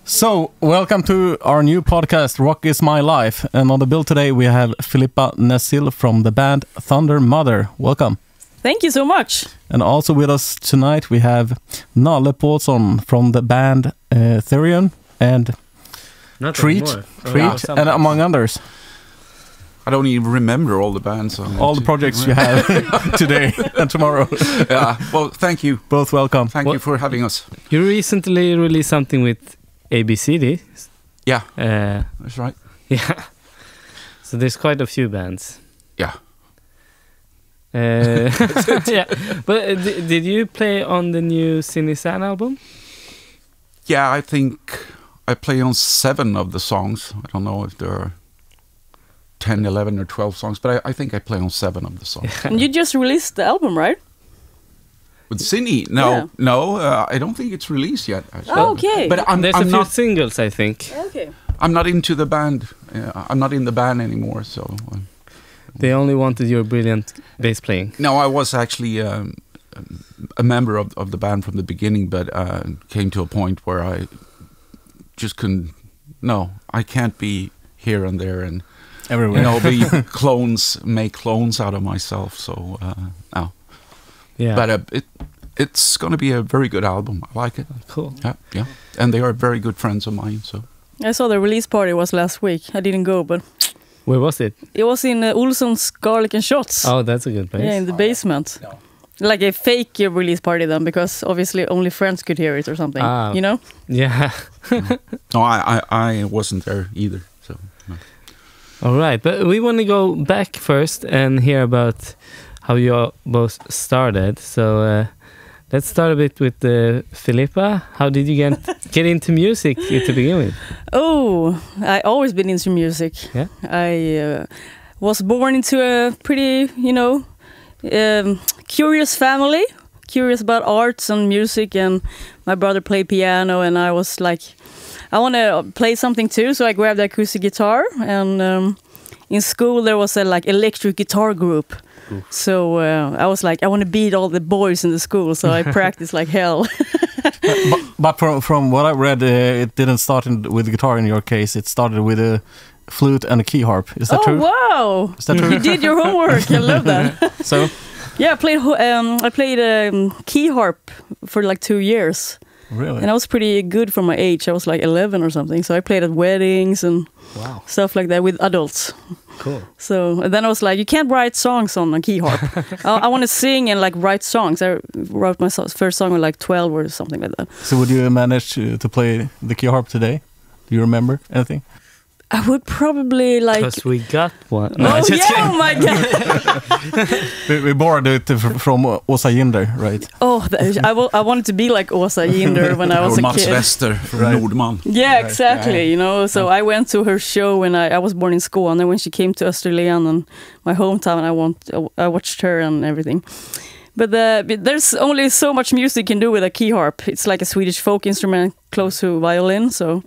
So, welcome to our new podcast, Rock is My Life. And on the bill today we have Filippa Nässil from the band Thundermother. Welcome. Thank you so much. And also with us tonight we have Nalle Påhlsson from the band Therion and Treat, and among others. I don't even remember all the bands. All the projects you have today and tomorrow. Yeah, well, thank you. Both welcome. Thank you for having us. You recently released something with ABCD. Yeah, that's right. Yeah. So there's quite a few bands. Yeah. Yeah. But did you play on the new Sinisan album? Yeah, I think I play on 7 of the songs. I don't know if there are 10, 11 or 12 songs, but I think I play on 7 of the songs. And you just released the album, right? With Cine? No, I don't think it's released yet. Actually. Oh, okay. But there's a few singles, I think. Okay. I'm not into the band. I'm not in the band anymore, so... They only wanted your brilliant bass playing. No, I was actually a member of the band from the beginning, but came to a point where I just couldn't... No, I can't be here and there and... Everywhere. You know, be clones, make clones out of myself, so no. Yeah. But it's going to be a very good album. I like it. Cool. Yeah. And they are very good friends of mine, so... I saw the release party was last week. I didn't go, but... Where was it? It was in Olsson's Garlic and Shots. Oh, that's a good place. Yeah, in the basement. Yeah. Like a fake release party then, because obviously only friends could hear it or something, you know? Yeah. No, I wasn't there either, so... No. All right, but we want to go back first and hear about how you both started. So let's start a bit with Filippa. How did you get into music to begin with? Oh, I always been into music. Yeah. I was born into a pretty, curious family, curious about arts and music, and my brother played piano, and I was like, I want to play something too, so I grabbed the acoustic guitar, and in school there was a electric guitar group. Ooh. So I was like, I want to beat all the boys in the school, so I practiced like hell. but from what I read, it didn't start with the guitar in your case. It started with a flute and a key harp. Is that true? Oh, wow! Is that true? You did your homework. I love that. So? Yeah, I played key harp for like 2 years. Really? And I was pretty good for my age. I was like 11 or something. So I played at weddings and stuff like that with adults. Cool. So and then I was like, you can't write songs on a key harp. I want to sing and write songs. I wrote my first song at 12 or something like that. So would you manage to play the key harp today? Do you remember anything? I would probably Because we got one. No, oh my god! we borrowed it from Åsa Jinder, right? Oh, I wanted to be like Åsa Jinder when I was a Mats kid. Wester from Nordman. Yeah, exactly. So I went to her show when I was born in Skåne, and when she came to Österlen and my hometown, I watched her and everything. But there's only so much music you can do with a key harp. It's like a Swedish folk instrument close to violin, so...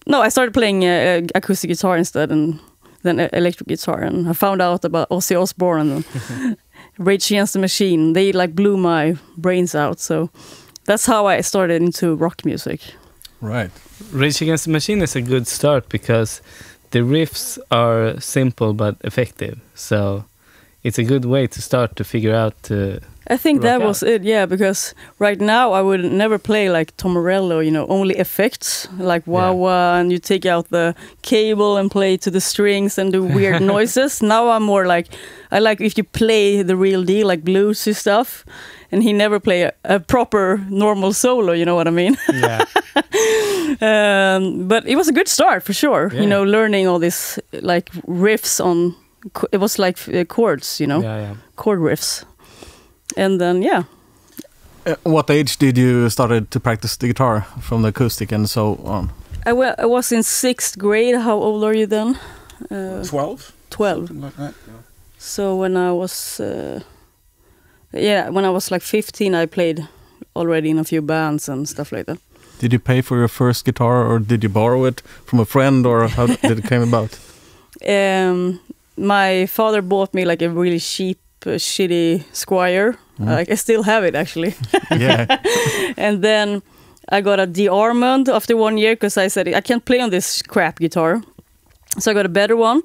No, I started playing acoustic guitar instead, and then electric guitar, and I found out about Ozzy Osbourne and Rage Against the Machine. They blew my brains out, so that's how I started into rock music. Right. Rage Against the Machine is a good start because the riffs are simple but effective, so it's a good way to start to figure out I think that was it, yeah, because right now I would never play like Tom Morello, only effects, like wah-wah, and you take out the cable and play to the strings and do weird noises. Now I'm more like, I like if you play the real deal, like bluesy stuff, and he never play a proper normal solo, you know what I mean? Yeah. But it was a good start for sure, learning all this like riffs on, it was like chords, chord riffs. And then, yeah. What age did you started to practice the guitar from the acoustic and so on? I was in 6th grade. How old are you then? 12? 12. Something like that, yeah. So when I was, when I was like 15, I played already in a few bands and stuff like that. Did you pay for your first guitar, or did you borrow it from a friend, or how did it come about? My father bought me like a really cheap, shitty Squire. I still have it actually. Yeah. And then I got a de-armand after 1 year because I said I can't play on this crap guitar. So I got a better one.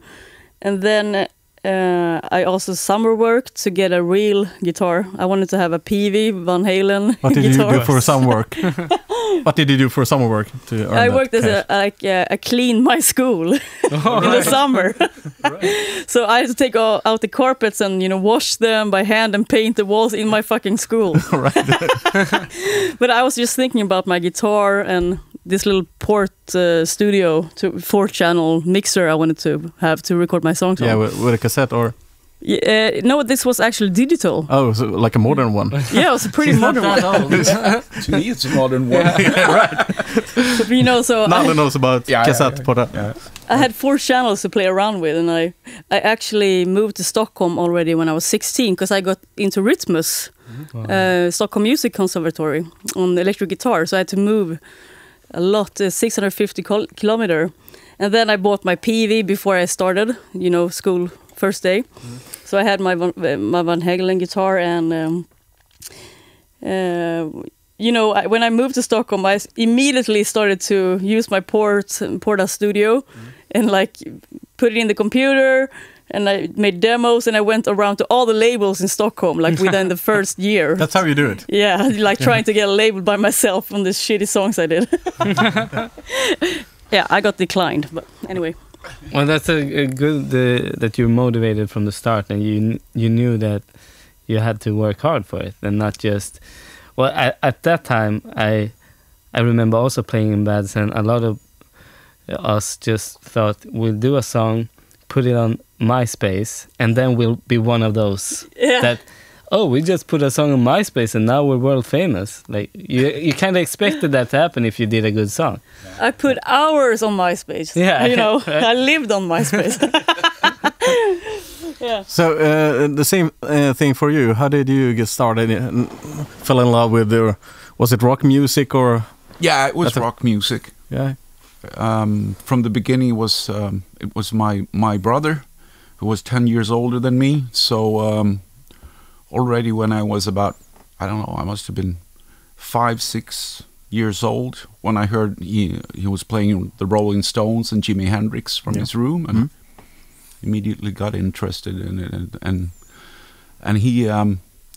And then I also summer worked to get a real guitar. I wanted to have a PV Van Halen What did guitar. you do for summer work? What did you do for summer work to earn I that worked cash? as I cleaned my school in the summer. So I had to take out the carpets and wash them by hand and paint the walls in my fucking school. But I was just thinking about my guitar and this little port studio 4-channel mixer I wanted to have to record my songs on. Yeah, with a cassette or? No, this was actually digital. Oh, so like a modern one. Yeah, it was a pretty modern one. To me, it's a modern one. Right. So Nalle knows about cassette. Yeah. I had 4 channels to play around with, and I actually moved to Stockholm already when I was 16 because I got into Rytmus, Stockholm Music Conservatory on electric guitar. So I had to move a lot, 650 kilometer. And then I bought my PV before I started, school first day. So I had my Van Halen guitar, and when I moved to Stockholm, I immediately started to use my Porta Studio and like put it in the computer, and I made demos, and I went around to all the labels in Stockholm like within the first year. That's how you do it. Yeah, like trying to get a label by myself on the shitty songs I did. Yeah, I got declined, but anyway. Well, that's a good that you're motivated from the start, and you knew that you had to work hard for it, and not just. Well, at that time, I remember also playing in bands, and a lot of us just thought we'll do a song, put it on MySpace, and then we'll be one of those that. Oh, we just put a song on MySpace and now we're world famous. Like you kind of expected that to happen if you did a good song. I put hours on MySpace. Yeah, I lived on MySpace. Yeah. So the same thing for you. How did you get started? Fell in love with was it rock music or? Yeah, it was rock music. Yeah. From the beginning, it was my brother, who was 10 years older than me. So. Already when I was about, I don't know, I must have been 5-6 years old when I heard he was playing the Rolling Stones and Jimi Hendrix from his room, and immediately got interested in it, and he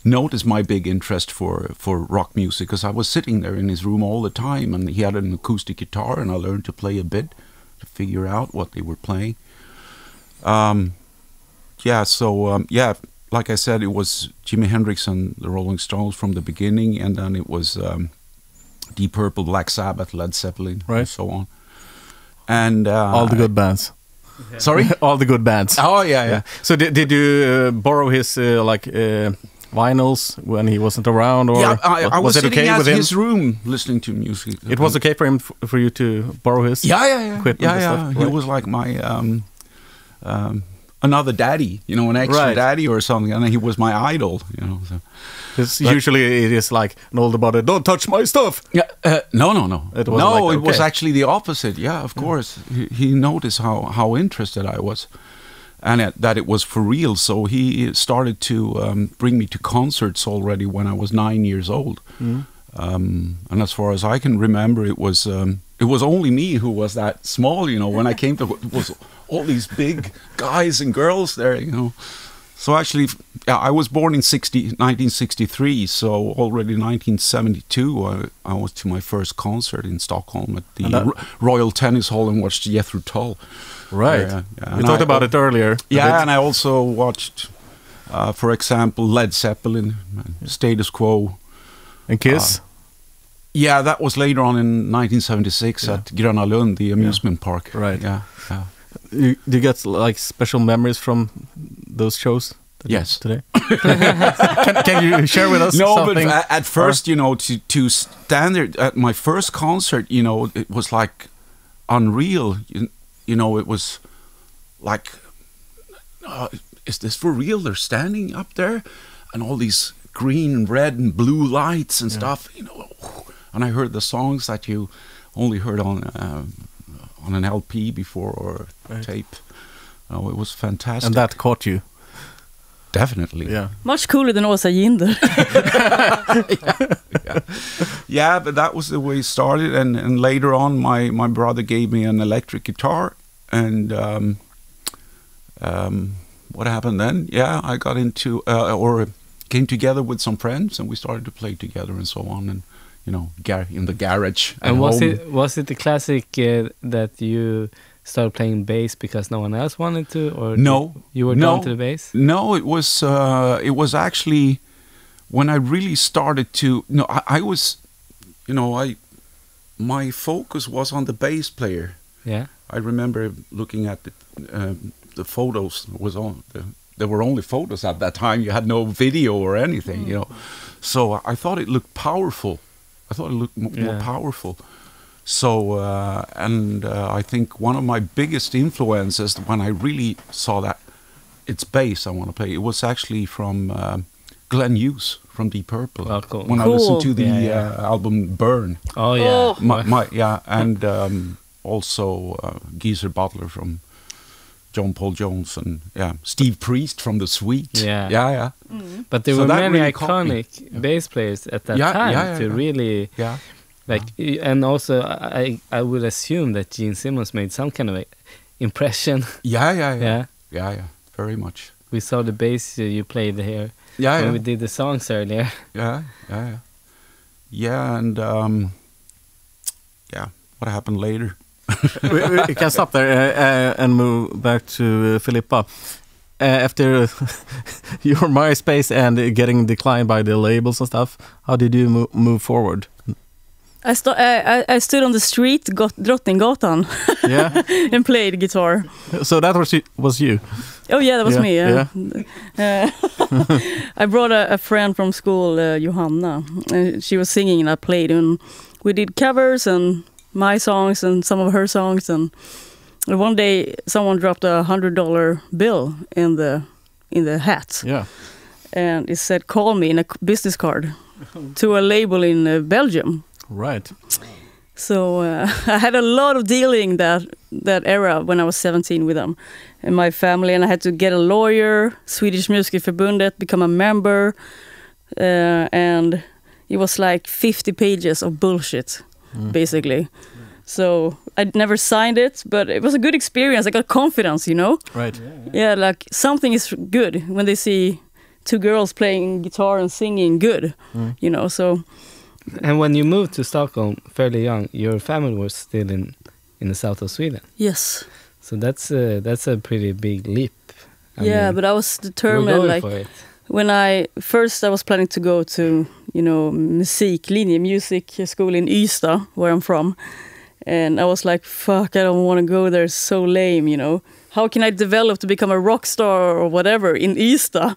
noticed my big interest for rock music because I was sitting there in his room all the time, and he had an acoustic guitar, and I learned to play a bit to figure out what they were playing. Like I said, it was Jimi Hendrix and the Rolling Stones from the beginning, and then it was Deep Purple, Black Sabbath, Led Zeppelin, and so on. And all the good bands. Yeah. Sorry? All the good bands. Oh, yeah. So did you borrow his vinyls when he wasn't around? Or yeah, I was it sitting okay at with him? his room listening to music. It was okay for him for you to borrow his equipment and stuff? He was like my... another daddy, an extra daddy or something, and he was my idol, So. Usually it is like an older brother, don't touch my stuff. Yeah, no. It was actually the opposite. Yeah, of course. He noticed how interested I was, and that it was for real. So he started to bring me to concerts already when I was 9 years old. And as far as I can remember, it was only me who was that small. When I came to, it was all these big guys and girls there. So actually, I was born in 1963. So already 1972, I was to my first concert in Stockholm at the Royal Tennis Hall and watched Jethro Tull. Right. We talked about it earlier. Yeah, and I also watched, for example, Led Zeppelin, Status Quo. And Kiss? Yeah, that was later on in 1976 at Gröna Lund, the amusement park. Right. Yeah. Do you get like special memories from those shows? Yes. Today? Can you share with us something? But at first, to stand there at my first concert, it was like unreal. It was like, is this for real? They're standing up there, and all these green and red and blue lights and stuff, And I heard the songs that you only heard on an LP before or tape. It was fantastic. And that caught you? Definitely. Yeah. Much cooler than Åsa Ginder. Yeah, but that was the way it started. And later on, my brother gave me an electric guitar. And what happened then? Yeah, I got into, or came together with some friends, and we started to play together and so on. And, in the garage. And was it the classic that you started playing bass because no one else wanted to, or no, you were drawn to the bass? No, it was actually when I really started to. No, I was, my focus was on the bass player. Yeah, I remember looking at the photos. There were only photos at that time. You had no video or anything, So I thought it looked powerful. I thought it looked more powerful. So, I think one of my biggest influences when I really saw that it's bass I want to play, it was actually from Glenn Hughes from Deep Purple. Oh, cool. When I listened to the album Burn. Oh, yeah. And also Geezer Butler from John Paul Jones and Steve Priest from The Sweet. Yeah. Mm-hmm. But there were many really iconic bass players at that time to really and also I would assume that Gene Simmons made some kind of impression. Yeah, very much. We saw the bass you played here when we did the songs earlier. And what happened later? we can stop there and move back to Filippa. After your MySpace and getting declined by the labels and stuff, how did you move forward? I stood on the street, Drottninggatan, and played guitar. So that was you? Oh yeah, that was me. Yeah. I brought a friend from school, Johanna, and she was singing, and I played, and we did covers and my songs and some of her songs, and one day someone dropped $100 bill in the hat. Yeah. And it said "call me" in a business card to a label in Belgium. Right. So I had a lot of dealing that era when I was 17 with them and my family, and I had to get a lawyer, Swedish Musikerförbundet, become a member, and it was like 50 pages of bullshit, basically. So I never signed it, but it was a good experience. I got confidence, Right. Yeah, like something is good when they see two girls playing guitar and singing good, so. And when you moved to Stockholm fairly young, your family was still in the south of Sweden. Yes. So that's a pretty big leap. I mean, but I was determined. Like when I was planning to go to musiklinje, music school in Ystad, where I'm from, and I was like, fuck, I don't want to go there. It's so lame, How can I develop to become a rock star or whatever in Ystad?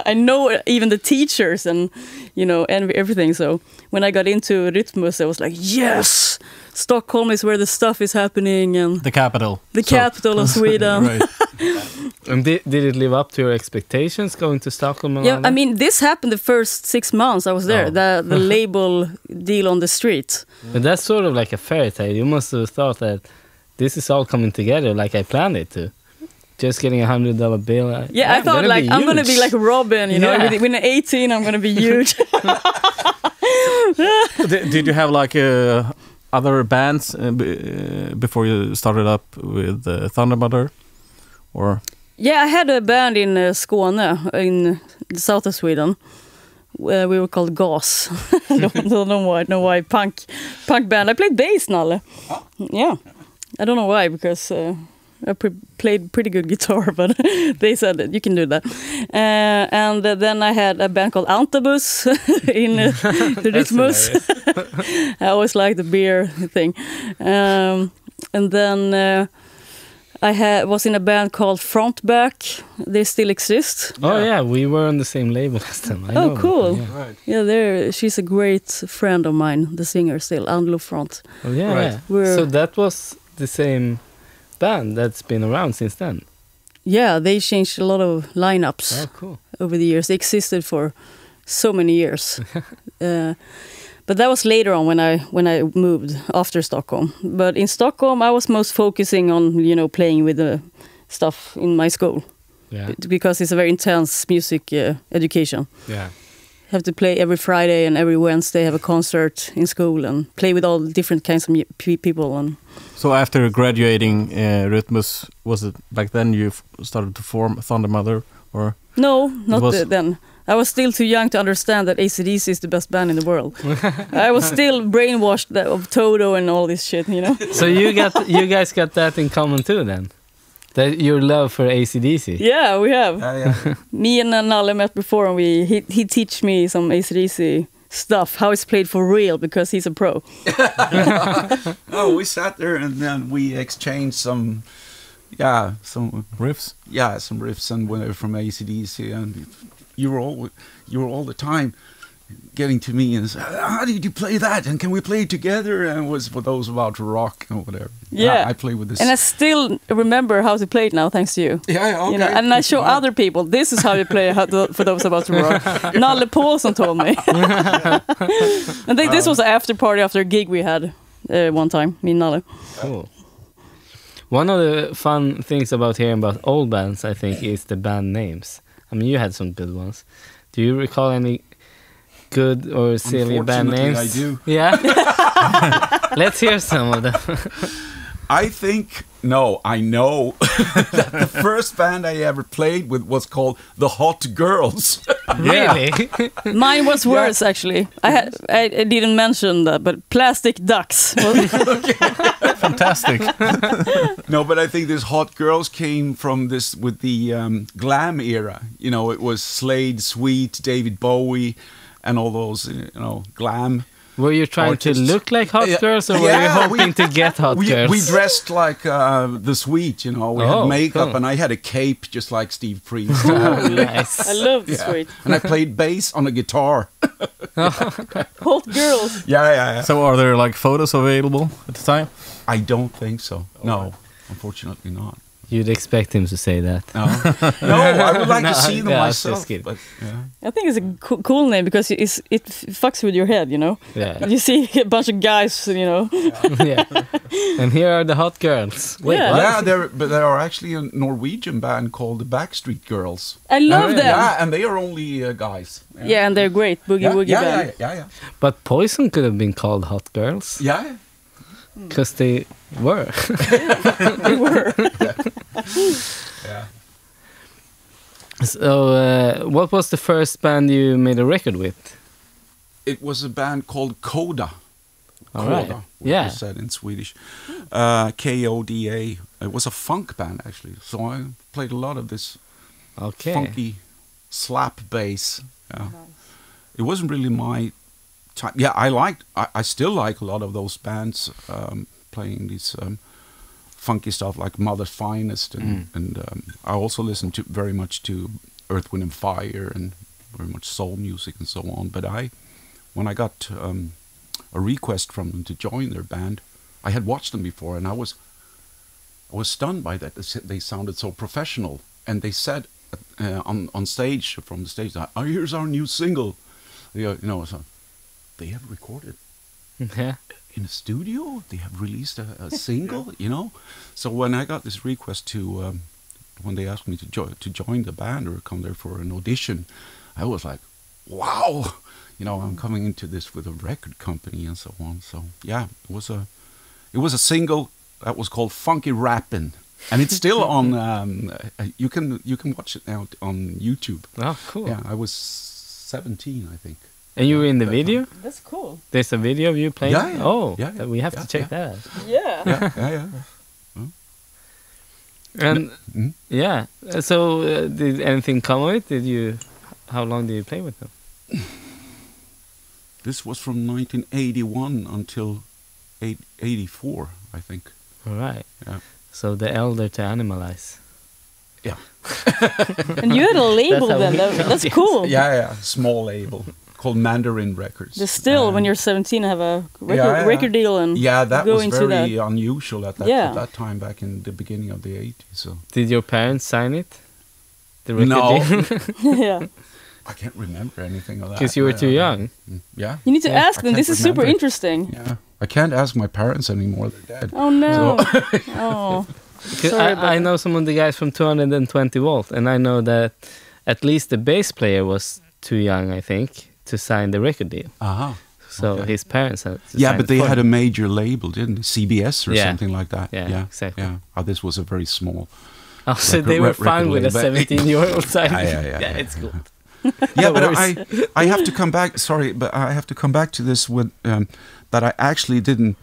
I know even the teachers and everything. So when I got into Rytmus, I was like, yes, Stockholm is where the stuff is happening, and the capital, capital of Sweden. Right. And did it live up to your expectations going to Stockholm? I mean, this happened the first 6 months I was there. The label deal on the street. But that's sort of like a fairy tale. You must have thought that this is all coming together like I planned it to. Just getting $100 bill. I thought like I'm going to be like Robin, When I'm 18, I'm going to be huge. Did you have like other bands before you started up with Thundermother? Or? Yeah, I had a band in Skåne, in the south of Sweden. We were called Gas. I don't know why. Punk band. I played bass, Nalle. Yeah. I don't know why, because I played pretty good guitar, but they said that you can do that. And then I had a band called Antabus in Rytmus. I always liked the beer thing. And then was in a band called Frontback. They still exist. Oh yeah, we were on the same label as them. I know cool. them, yeah. Right. Yeah, she's a great friend of mine, the singer still, Anlo Front. Oh yeah, Right. yeah. So that was the same band that's been around since then. Yeah, they changed a lot of lineups Oh, cool. over the years. They existed for so many years. But that was later on when I moved after Stockholm. But in Stockholm, I was most focusing on playing with the stuff in my school. Yeah. Because it's a very intense music education. Yeah. Have to play every Friday and every Wednesday, have a concert in school and play with all different kinds of people. And So after graduating Rytmus, was it back then you started to form Thundermother, or? no, not then. I was still too young to understand that AC/DC is the best band in the world. I was still brainwashed of Toto and all this shit, So you guys got that in common too then? That your love for AC/DC? Yeah, we have. Yeah. Me and Nalle met before, and he teach me some AC/DC stuff, how it's played for real, because he's a pro. We sat there and then we exchanged some Riffs? Yeah, some riffs and went from AC/DC, and you were all the time getting to me and say, how did you play that? And can we play it together? And it was for those about rock or whatever. Yeah. I play with this. And I still remember how to play it now, thanks to you. Yeah, okay. And I show other people, this is how you play for those about to rock. Nalle Påhlsson told me. And this was an after party after a gig we had one time, me and Nalle. Cool. One of the fun things about hearing about old bands, I think, is the band names. I mean, you had some good ones. Do you recall any good or silly band names? I do. Yeah? Let's hear some of them. I know that the first band I ever played with was called The Hot Girls. Really? Mine was worse, actually. I didn't mention that, but Plastic Ducks. Fantastic. No, but I think this Hot Girls came from this with the glam era. It was Slade, Sweet, David Bowie, and all those, glam. Were you trying artists. to look like hot girls, or were you hoping to get hot girls? We dressed like the Sweet, We had makeup, cool. and I had a cape just like Steve Priest. Oh, nice. I love the Sweet. And I played bass on a guitar. Hot Girls. Yeah. So are there like photos available at the time? I don't think so. No, unfortunately not. You'd expect him to say that. No, I would like to see them Yeah, myself. just kidding. But, I think it's a cool name because it fucks with your head, Yeah. You see a bunch of guys, Yeah. And here are the hot girls. Wait, Yeah. what? Yeah, there are actually a Norwegian band called the Backstreet Girls. I love really? them. Yeah, and they are only guys. Yeah, and they're great. Boogie Woogie band. Yeah. But Poison could have been called hot girls. Yeah. Because they were. They were. Yeah. So, what was the first band you made a record with? It was a band called Koda. All right. Koda, Yeah. was said in Swedish. Koda. It was a funk band, actually. So I played a lot of this Okay. funky slap bass. Yeah. It wasn't really my time. Yeah, I still like a lot of those bands playing these funky stuff like Mother's Finest, and I also listen to very much to Earth, Wind and Fire and very much soul music and so on. But when I got a request from them to join their band, I had watched them before, and I was stunned by that. They sounded so professional, and they said on stage, from the stage, here's our new single. So they have recorded Yeah. in a studio. They have released a single, So when I got this request when they asked me to join the band or come there for an audition, I was like, wow, I'm coming into this with a record company and so on. So yeah, it was a single that was called Funky Rappin'. And it's still on. You can watch it now on YouTube. Oh, cool. Yeah, I was 17, I think. And you were in the video? That's cool. There's a video of you playing? Yeah. Oh, Yeah. we have to check that out. Yeah. Yeah. And yeah, so did anything come of it? How long did you play with them? This was from 1981 until 84, I think. All right. Yeah. So the elder to animalize. Yeah. And you had a label That's how then. we That's know. cool. Yeah, small label called Mandarin Records. Just still, when you're 17, have a record deal and that go was into very that. unusual at that time, back in the beginning of the 80s. So Did your parents sign it? The record No. deal? Yeah. I can't remember anything of that. Because you were too young. Yeah. You need to ask I them. can't This is super remember. interesting. Yeah. I can't ask my parents anymore. They're dead. Oh no. Oh. 'Cause Sorry about I know some of the guys from 220 Volt, and I know that at least the bass player was too young, I think, to sign the record deal. Uh-huh. So Okay. his parents had to Yeah, sign but it they for had a him. major label, didn't they? CBS or Yeah. something like that. Yeah, exactly. Yeah. Oh, this was a very small. Oh, so record- they were record fine with a label. 17-year-old signing. Yeah, It's cool. Yeah, but worries. I have to come back. Sorry, but I have to come back to this with that I actually didn't.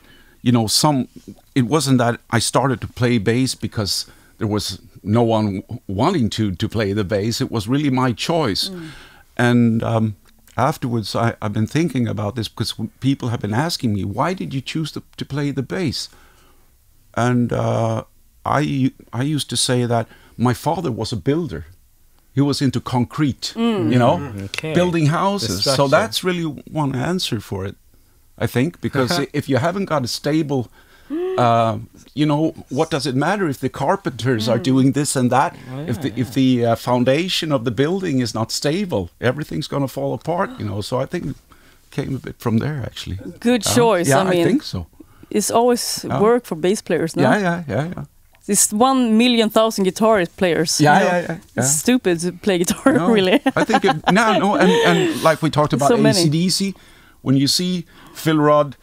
It wasn't that I started to play bass because there was no one wanting to play the bass. It was really my choice. And afterwards, I've been thinking about this because people have been asking me, why did you choose to play the bass? And I used to say that my father was a builder. He was into concrete, Okay. building The houses. So structure. that's really one answer for it, I think, because if you haven't got a stable, what does it matter if the carpenters are doing this and that? If the foundation of the building is not stable, everything's going to fall apart. So I think it came a bit from there, actually. Good choice. Yeah, I mean, think so. it's always work for bass players, no? Yeah. It's 1,000,000 guitar players. Yeah. It's stupid to play guitar, No, really. I think and like we talked about So many. AC/DC, when you see Phil Rudd,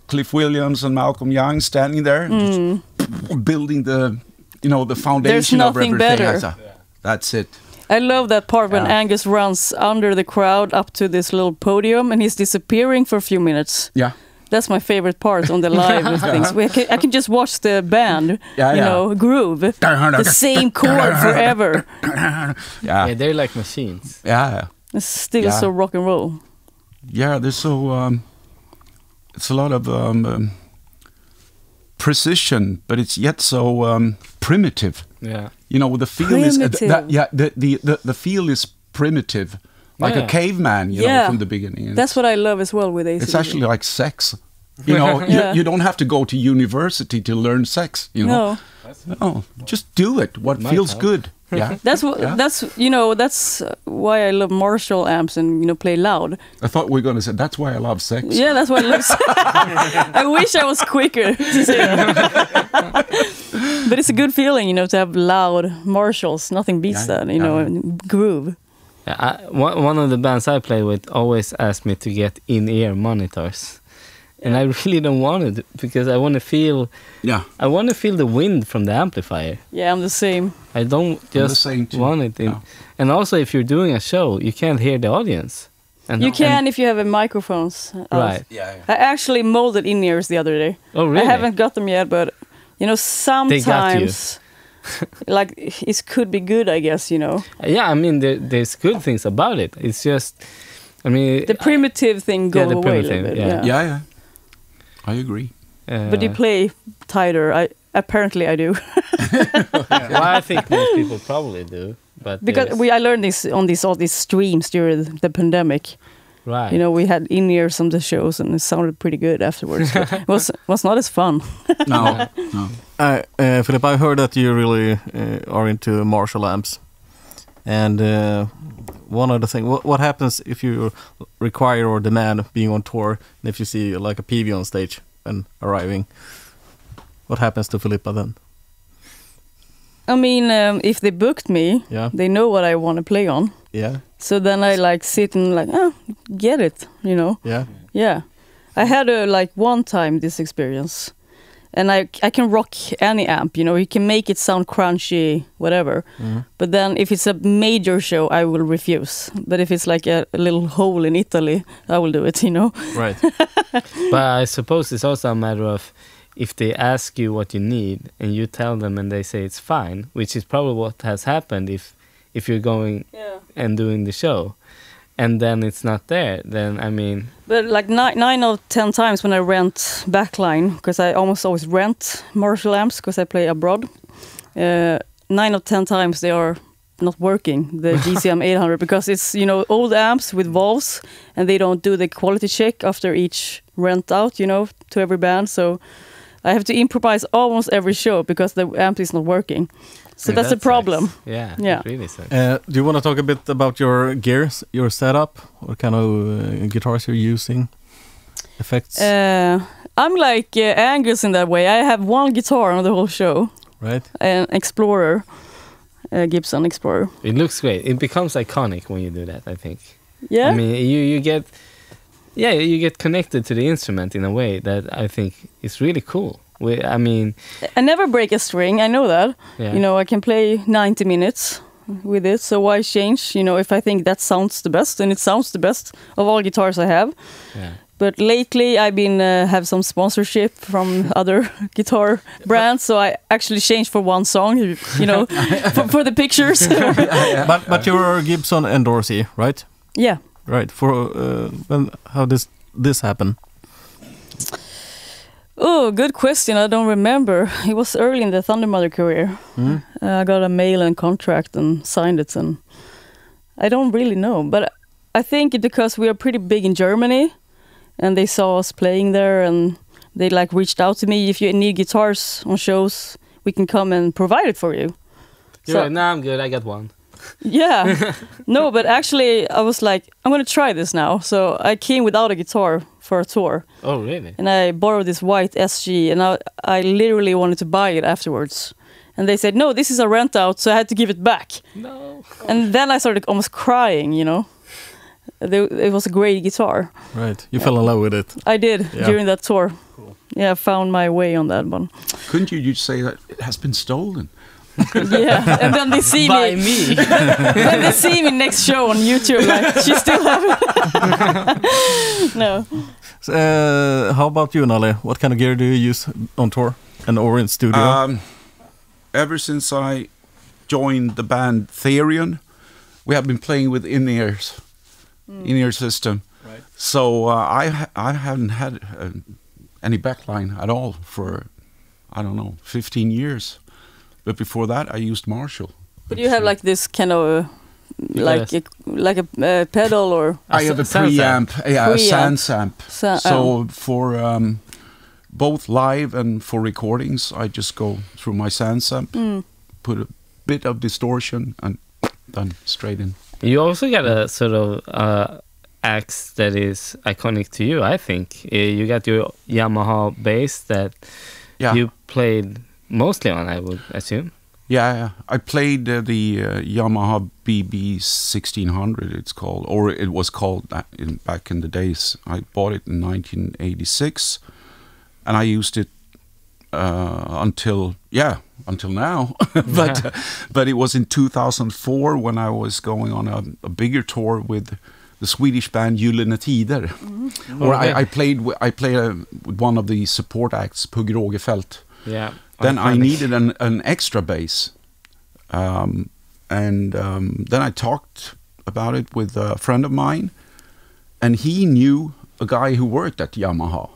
Cliff Williams, and Malcolm Young standing there, just building the foundation of nothing everything. better. That's it. I love that part when Yeah. Angus runs under the crowd up to this little podium and he's disappearing for a few minutes. Yeah. That's my favorite part on the live things. I can just watch the band, Yeah. groove. The same chord forever. Yeah. Yeah, they're like machines. Yeah. It's still so rock and roll. Yeah. There's so it's a lot of precision, but it's yet so primitive. Yeah. The feel is Primitive. the feel is primitive, like a caveman, from the beginning. And That's what I love as well with AC/DC. it's actually like sex. Yeah. You don't have to go to university to learn sex. No, No, just do it. What feels help. good. Yeah. that's what. Yeah. That's why I love Marshall amps and play loud. I thought we were going to say that's why I love sex. Yeah, that's why I love. I wish I was quicker to say that. But it's a good feeling, to have loud Marshalls. Nothing beats that, and groove. Yeah, one of the bands I play with always asked me to get in-ear monitors. And I really don't want it because I want to feel. Yeah. I want to feel the wind from the amplifier. Yeah, I'm the same. I don't just same too. want it in. No. And also, if you're doing a show, you can't hear the audience. And You can if you have microphones. Right. Yeah. I actually molded in-ears the other day. Oh, really? I haven't got them yet, but sometimes like it could be good, I guess. Yeah, I mean, there's good things about it. It's just, I mean, The primitive thing go the away a primitive, little bit. yeah. Yeah. I agree. But you play tighter. Apparently I do. Well, I think most people probably do, but Because there's- I learned this on all these streams during the pandemic. right. We had in-ears on the shows and it sounded pretty good afterwards. But it was not as fun. No. Filippa, I heard that you really are into Marshall amps. And one other thing, what happens if you require or demand being on tour, and if you see like a PV on stage and arriving? What happens to Filippa then? I mean, if they booked me, Yeah. they know what I want to play on. Yeah. So then I sit and get it, Yeah. Yeah. I had one time this experience. And I can rock any amp, you can make it sound crunchy, whatever. But then if it's a major show, I will refuse. But if it's like a little hole in Italy, I will do it, Right. But I suppose it's also a matter of if they ask you what you need and you tell them and they say it's fine, which is probably what has happened if you're going and doing the show. And then it's not there, then I mean... But like 9 out of 10 times when I rent backline, because I almost always rent Marshall amps because I play abroad. 9 of 10 times they are not working, the GCM 800, because it's, you know, old amps with valves, and they don't do the quality check after each rent out, you know, to every band. So I have to improvise almost every show because the amp is not working. So that's a problem. Sucks. Yeah, Yeah. it really sucks. Do you want to talk a bit about your gears, your setup? What kind of guitars you're using? Effects? I'm like Angus in that way. I have one guitar on the whole show. Right? An Explorer. Gibson Explorer. It looks great. It becomes iconic when you do that, I think. Yeah. I mean, you get connected to the instrument in a way that I think is really cool. I never break a string. I know that. Yeah. You know, I can play 90 minutes with it. So why change? You know, if I think that sounds the best, and it sounds the best of all guitars I have. Yeah. But lately I've been have some sponsorship from other guitar brands, so I actually changed for one song, you know, for the pictures. But you're a Gibson endorsee, right? Yeah. Right. How does this happen? Oh, good question. I don't remember. It was early in the Thundermother career. I got a mail and contract and signed it, and I don't really know. But I think it's because we are pretty big in Germany, and they saw us playing there, and they like reached out to me. If you need guitars on shows, we can come and provide it for you. You're like, nah, I'm good. I got one. Yeah. No, but actually I was like, I'm going to try this now. So I came without a guitar for a tour. Oh, really? And I borrowed this white SG, and I literally wanted to buy it afterwards. And they said, no, this is a rent out, so I had to give it back. No. And then I started almost crying, you know. It was a great guitar. Right. You fell in love with it. I did during that tour. Cool. Yeah, I found my way on that one. Couldn't you just say that it has been stolen? Yeah, and then they see By me. me. Then they see me next show on YouTube, like, she still have it. No. How about you, Nalle? What kind of gear do you use on tour or in studio? Ever since I joined the band Therion, we have been playing with in-ear system. Right. So I haven't had any backline at all for, I don't know, 15 years. But before that, I used Marshall. But you have like this kind of like a pedal, or I have a preamp, a Sans amp. So for both live and for recordings, I just go through my Sans amp, put a bit of distortion, and done straight in. You also got a sort of axe that is iconic to you, I think. You got your Yamaha Bass that you played mostly on, I would assume. Yeah, I played the Yamaha BB 1600, it's called, or it was called back in the days. I bought it in 1986, and I used it until now. But it was in 2004 when I was going on a bigger tour with the Swedish band Gyllene Tider. Or I played with one of the support acts, Pugh Rogefeldt. Yeah. Then I needed an extra bass, and then I talked about it with a friend of mine, and he knew a guy who worked at Yamaha,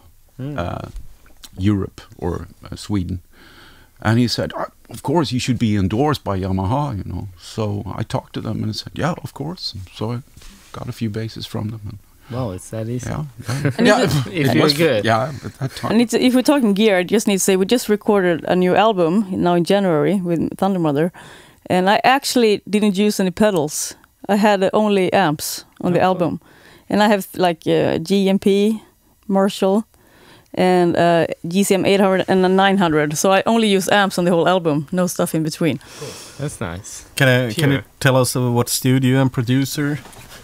Europe or Sweden, and he said, "Of course, you should be endorsed by Yamaha, you know." So I talked to them and said, "Yeah, of course." And so I got a few basses from them. Wow, it's that easy. Yeah. If you're good. Yeah, at that time. And if we're talking gear, I just need to say we just recorded a new album now in January with Thundermother, and I actually didn't use any pedals. I had only amps on the album, and I have like GMP, Marshall, and GCM 800 and a 900. So I only use amps on the whole album, no stuff in between. Cool. That's nice. Can you tell us what studio and producer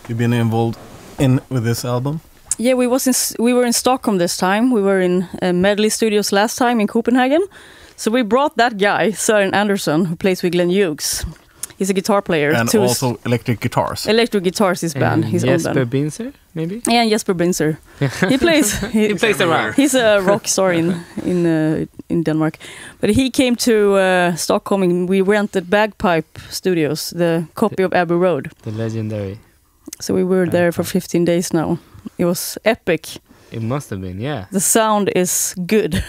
you've been involved in with this album? Yeah, we were in Stockholm this time. We were in Medley Studios last time in Copenhagen. So we brought that guy, Søren Anderson, who plays with Glenn Hughes. He's a guitar player. And also electric guitars. Electric guitars, his band. His Jesper own band. Binzer, maybe? Yeah, and Jesper Binzer. He plays. He plays around. He's a rock star in Denmark. But he came to Stockholm, and we rented Bagpipe Studios, the copy of Abbey Road. The legendary. So we were there for 15 days now. It was epic. It must have been, yeah. The sound is good.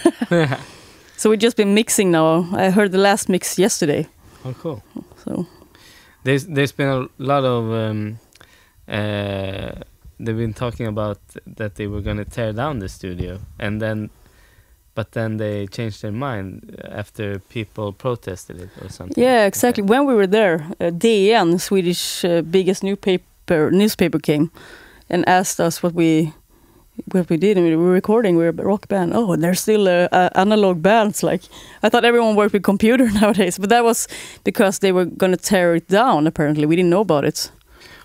So we've just been mixing now. I heard the last mix yesterday. Oh, cool. So there's been a lot of they've been talking about that they were going to tear down the studio, but then they changed their mind after people protested it or something. Yeah, exactly. Okay. When we were there, DN, Swedish biggest newspaper came and asked us what we did, and we were recording. We were a rock band. Oh, there's still analog bands. Like, I thought everyone worked with computer nowadays, but that was because they were going to tear it down. Apparently, we didn't know about it.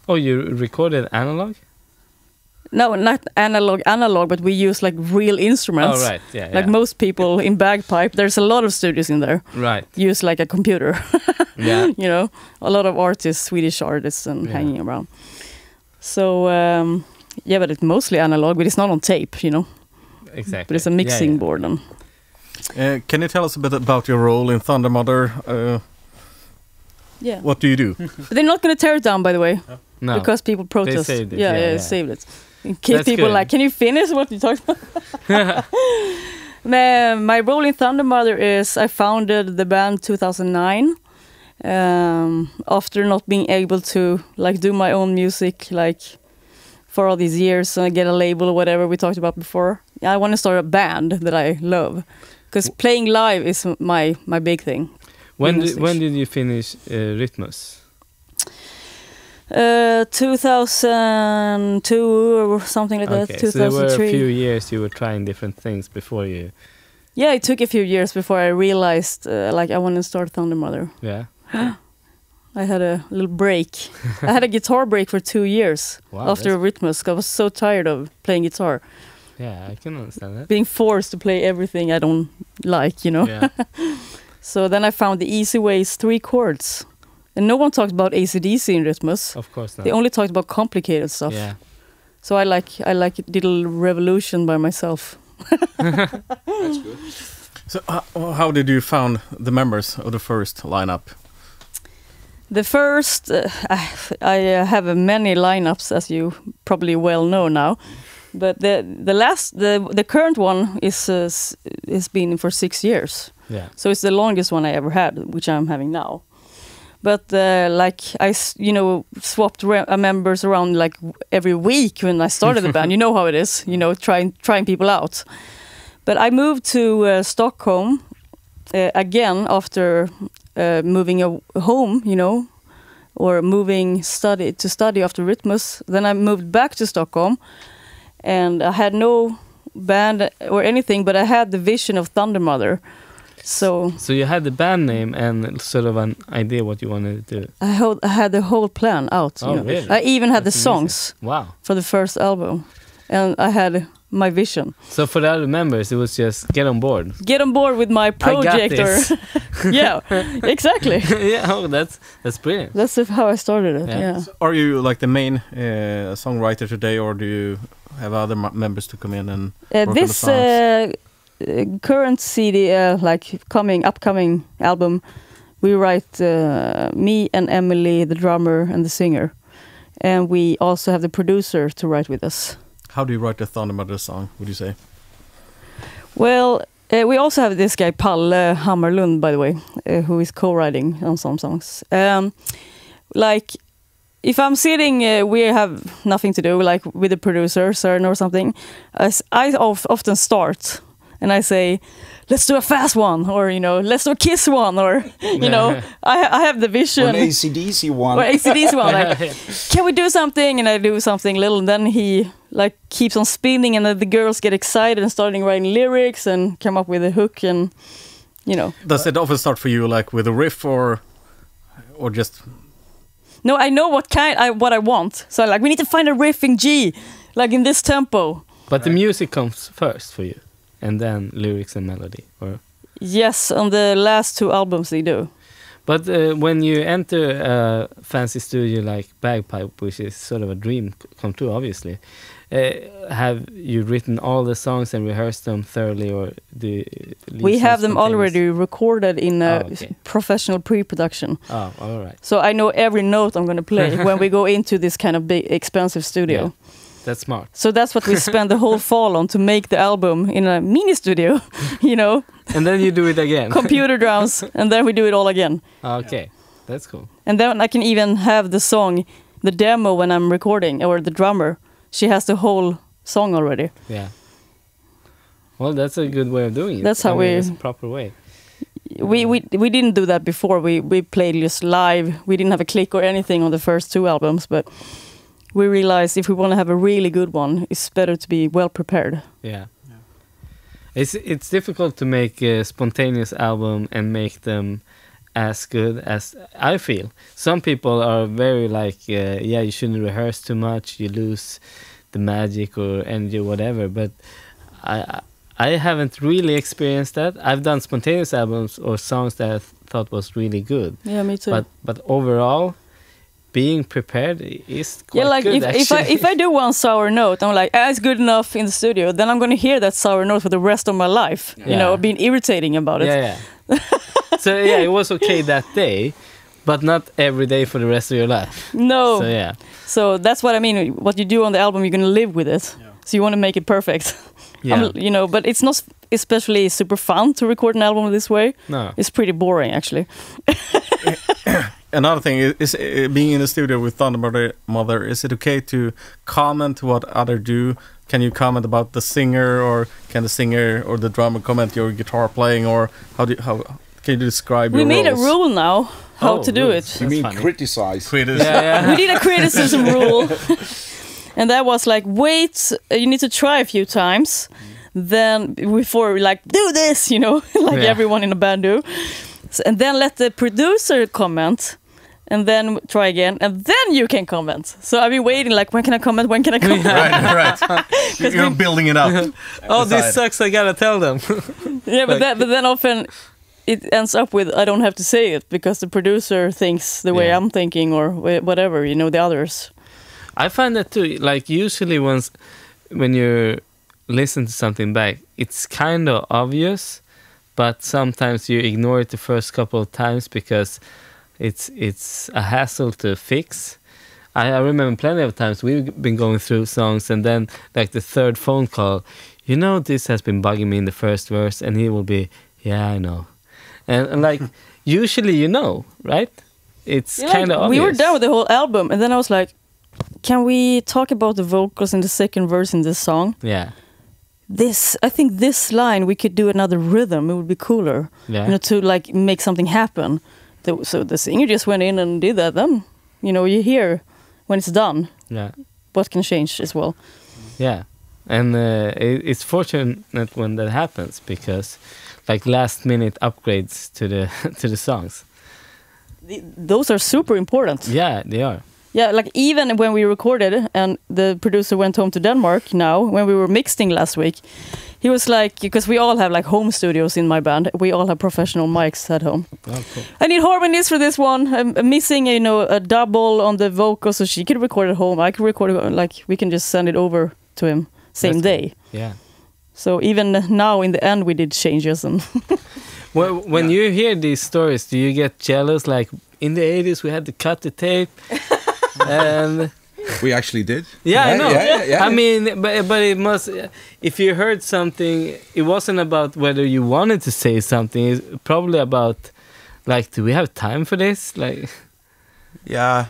Oh, you recorded analog? No, not analog, but we use like real instruments. Oh, right, yeah. Like most people in bagpipe, there's a lot of studios in there. Right. Use like a computer. Yeah. You know, a lot of artists, Swedish artists, and hanging around. So yeah, but it's mostly analog, but it's not on tape, you know. Exactly. But it's a mixing board. And can you tell us a bit about your role in Thundermother? yeah. What do you do? But they're not going to tear it down, by the way. No. Because people protest. They saved it. Yeah, saved it. In case That's people good. like, can you finish what you talked about? My role in Thundermother is I founded the band 2009. After not being able to like do my own music like for all these years and get a label or whatever we talked about before. I want to start a band that I love because playing live is my big thing. When did you finish Rhythmus? 2002 or something like that. 2003. So there were a few years you were trying different things before you. Yeah, it took a few years before I realized like I want to start Thundermother. Yeah. I had a little break. I had a guitar break for 2 years after Rhythmus. I was so tired of playing guitar. Yeah, I can understand that. Being forced to play everything I don't like, you know. Yeah. So then I found the easy ways, 3 chords. And no one talked about AC/DC in Rhythmus. Of course not. They only talked about complicated stuff. Yeah. So I like a little revolution by myself. That's good. So how did you found the members of the first lineup? The first, I have many lineups, as you probably well know now. But the current one is been for 6 years. Yeah. So it's the longest one I ever had, which I'm having now. But like I swapped members around like every week when I started the band. You know how it is, you know, trying people out. But I moved to Stockholm again after moving home, you know, or moving to study after Rhythmus. Then I moved back to Stockholm, and I had no band or anything, but I had the vision of Thundermother. So you had the band name and sort of an idea what you wanted to do. I had the whole plan out. Oh, you know. really? I even had That's the songs for the first album, and I had my vision. So for the other members, it was just get on board. Get on board with my project. I got this. Yeah, exactly. Yeah, that's brilliant. That's how I started it. Yeah. So are you like the main songwriter today, or do you have other members to come in and work this on the songs? Current CD, like upcoming album, we write me and Emily, the drummer and the singer, and we also have the producer to write with us. How do you write the Thundermother song, would you say? Well, we also have this guy Palle Hammarlund, by the way, who is co-writing on some songs. Like, if I'm sitting, we have nothing to do, like with the producer, Søren or something. I often start. And I say, let's do a fast one, or, you know, let's do a Kiss one, or, you know, I have the vision. Or an AC/DC one. Or AC/DC one, like, can we do something? And I do something little, and then he, like, keeps on spinning, and then the girls get excited and starting writing lyrics and come up with a hook, and, you know. Does it often start for you, like, with a riff, or just... No, I know what I want. So, like, we need to find a riff in G, like, in this tempo. But the music comes first for you. And then lyrics and melody, or yes, on the last 2 albums they do. But when you enter a fancy studio like Bagpipe, which is sort of a dream come true, obviously, have you written all the songs and rehearsed them thoroughly, or we have them already recorded in a professional pre-production? Oh, all right. So I know every note I'm going to play when we go into this kind of big, expensive studio. Yeah. That's smart. So that's what we spend the whole fall on, to make the album in a mini studio, you know. And then you do it again. Computer drums, and then we do it all again. Okay, that's cool. And then I can even have the song, the demo when I'm recording, or the drummer. She has the whole song already. Yeah. Well, that's a good way of doing it. That's how it's a proper way. We didn't do that before. We played just live. We didn't have a click or anything on the first 2 albums, but we realized if we want to have a really good one, it's better to be well prepared. Yeah. It's difficult to make a spontaneous album and make them as good as I feel. Some people are very like, you shouldn't rehearse too much, you lose the magic or energy or whatever, but I haven't really experienced that. I've done spontaneous albums or songs that I thought was really good. Yeah, me too. But overall, being prepared is quite good, if I do one sour note, I'm like, it's good enough in the studio, then I'm going to hear that sour note for the rest of my life. You know, being irritating about it. Yeah. So it was okay that day, but not every day for the rest of your life. No. So yeah. So that's what I mean. What you do on the album, you're going to live with it. Yeah. So you want to make it perfect. Yeah. But it's not especially super fun to record an album this way. No. It's pretty boring, actually. Another thing is being in the studio with Thundermother. Is it okay to comment what other do? Can you comment about the singer, or can the singer or the drummer comment your guitar playing, or how can you describe? We your made roles? a rule now how to do it. You mean funny. criticize? Yeah. We did a criticism rule, and that was like, wait, you need to try a few times, then before do this, everyone in a band do, and then let the producer comment. And then try again, and then you can comment. So I've been waiting, when can I comment? When can I comment? right. You're building it up. This sucks. I gotta tell them. Yeah, but then often it ends up with I don't have to say it because the producer thinks the way I'm thinking, or whatever. The others. I find that too. Like usually, when you listen to something back, it's kind of obvious, but sometimes you ignore it the first couple of times because it's a hassle to fix. I remember plenty of times we've been going through songs, and then the third phone call, this has been bugging me in the first verse, and he will be, I know. And usually right? It's kind of obvious. We were done with the whole album, and then I was like, can we talk about the vocals in the second verse in this song? Yeah. I think this line, we could do another rhythm. It would be cooler, to make something happen. So the singer just went in and did that. Then, you hear when it's done. Yeah. What can change as well. Yeah, and it's fortunate when that happens because, last minute upgrades to the songs. Those are super important. Yeah, they are. Yeah, even when we recorded and the producer went home to Denmark now, when we were mixing last week, he was because we all have home studios in my band. We all have professional mics at home. Oh, cool. I need harmonies for this one. I'm missing, a double on the vocal, so she could record at home. I could record it, we can just send it over to him same day. Cool. Yeah. So even now, in the end, we did changes. And well, when you hear these stories, do you get jealous? In the 80s, we had to cut the tape. And we actually did. Yeah, I know. Yeah. I mean, but it must. If you heard something, it wasn't about whether you wanted to say something. It's probably about, do we have time for this? Yeah.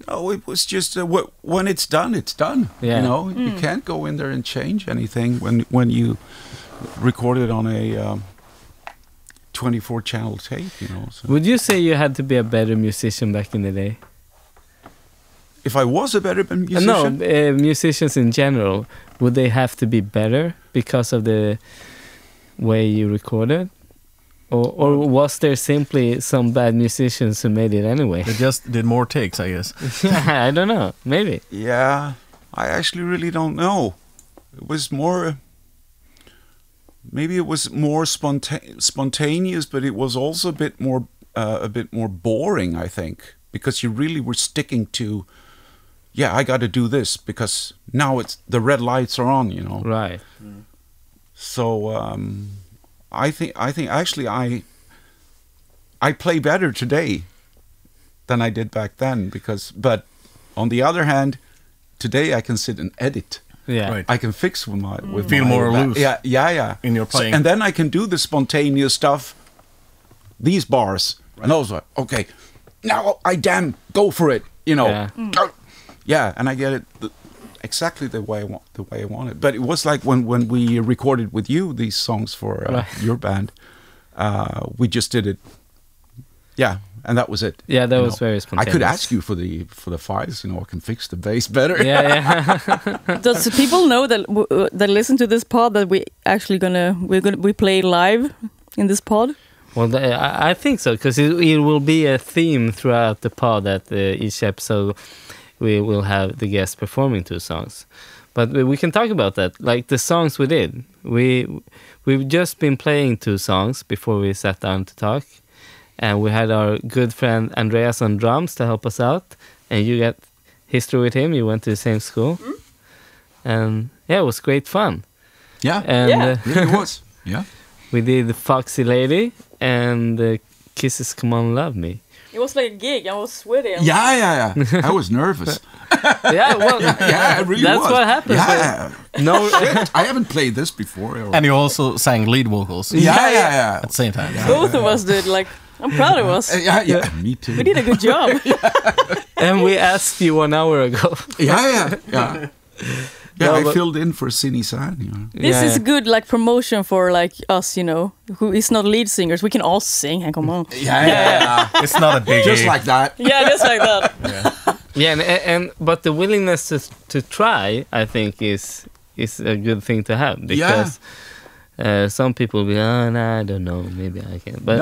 No, it was just when it's done, it's done. Yeah. You can't go in there and change anything when you record it on a 24-channel tape. So. Would you say you had to be a better musician back in the day? If I was a better musician? No, musicians in general, would they have to be better because of the way you recorded? Or was there simply some bad musicians who made it anyway? They just did more takes, I guess. I don't know. Maybe. Yeah, I actually really don't know. It was more... Maybe it was more spontaneous, but it was also a bit more boring, I think. Because you really were sticking to... I got to do this because now the red lights are on, Right. Mm. So I think actually I play better today than I did back then but on the other hand, today I can sit and edit. Yeah. Right. I can fix with my Feel my more back. loose. Yeah. In your playing. and then I can do the spontaneous stuff. These bars, and I was like, okay, now I go for it. You know, and I get it exactly the way I want it. But it was like when we recorded with you these songs for your band, we just did it. Yeah. And that was it. Yeah, that was very spontaneous. I could ask you for the files. You know, I can fix the bass better. Yeah. Does people know that listen to this pod that we play live in this pod? Well, I think so, because it will be a theme throughout the pod at each episode. We will have the guests performing 2 songs, but we can talk about that. Like the songs we did, we've just been playing 2 songs before we sat down to talk. And we had our good friend Andreas on drums to help us out. And you got history with him. You went to the same school. And it was great fun. Yeah, and really was. Yeah. We did Foxy Lady and Kisses Come On Love Me. It was like a gig. I was sweating. Yeah. I was nervous. Yeah, it really that's was. What happened. Yeah. No, I haven't played this before. And you also sang lead vocals. Yeah. At the same time. Both of us did. Like, I'm proud of us. Yeah, me too. We did a good job. And we asked you 1 hour ago. Yeah. No, I filled in for Cindy San. You know. This is good, like promotion for like us, you know, who is not lead singers. We can all sing. And come on. Yeah. It's not a big Just like that. Yeah, just like that. Yeah, but the willingness to try, I think, is a good thing to have, because some people will be, no, I don't know, maybe I can. But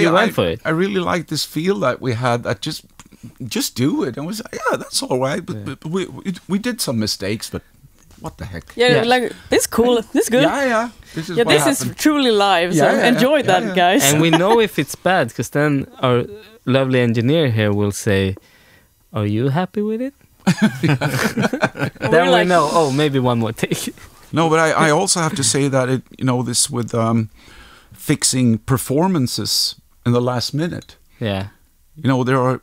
you went for it. I really like this feel that we had, that just do it. And was that's all right. But we did some mistakes, but what the heck? Yeah, like this is cool. This is good. Yeah. This is truly live. So enjoy that, guys. And we know if it's bad, because then our lovely engineer here will say, "Are you happy with it?" Then we know. Oh, maybe one more take. No, but I also have to say that this with fixing performances in the last minute. Yeah. There are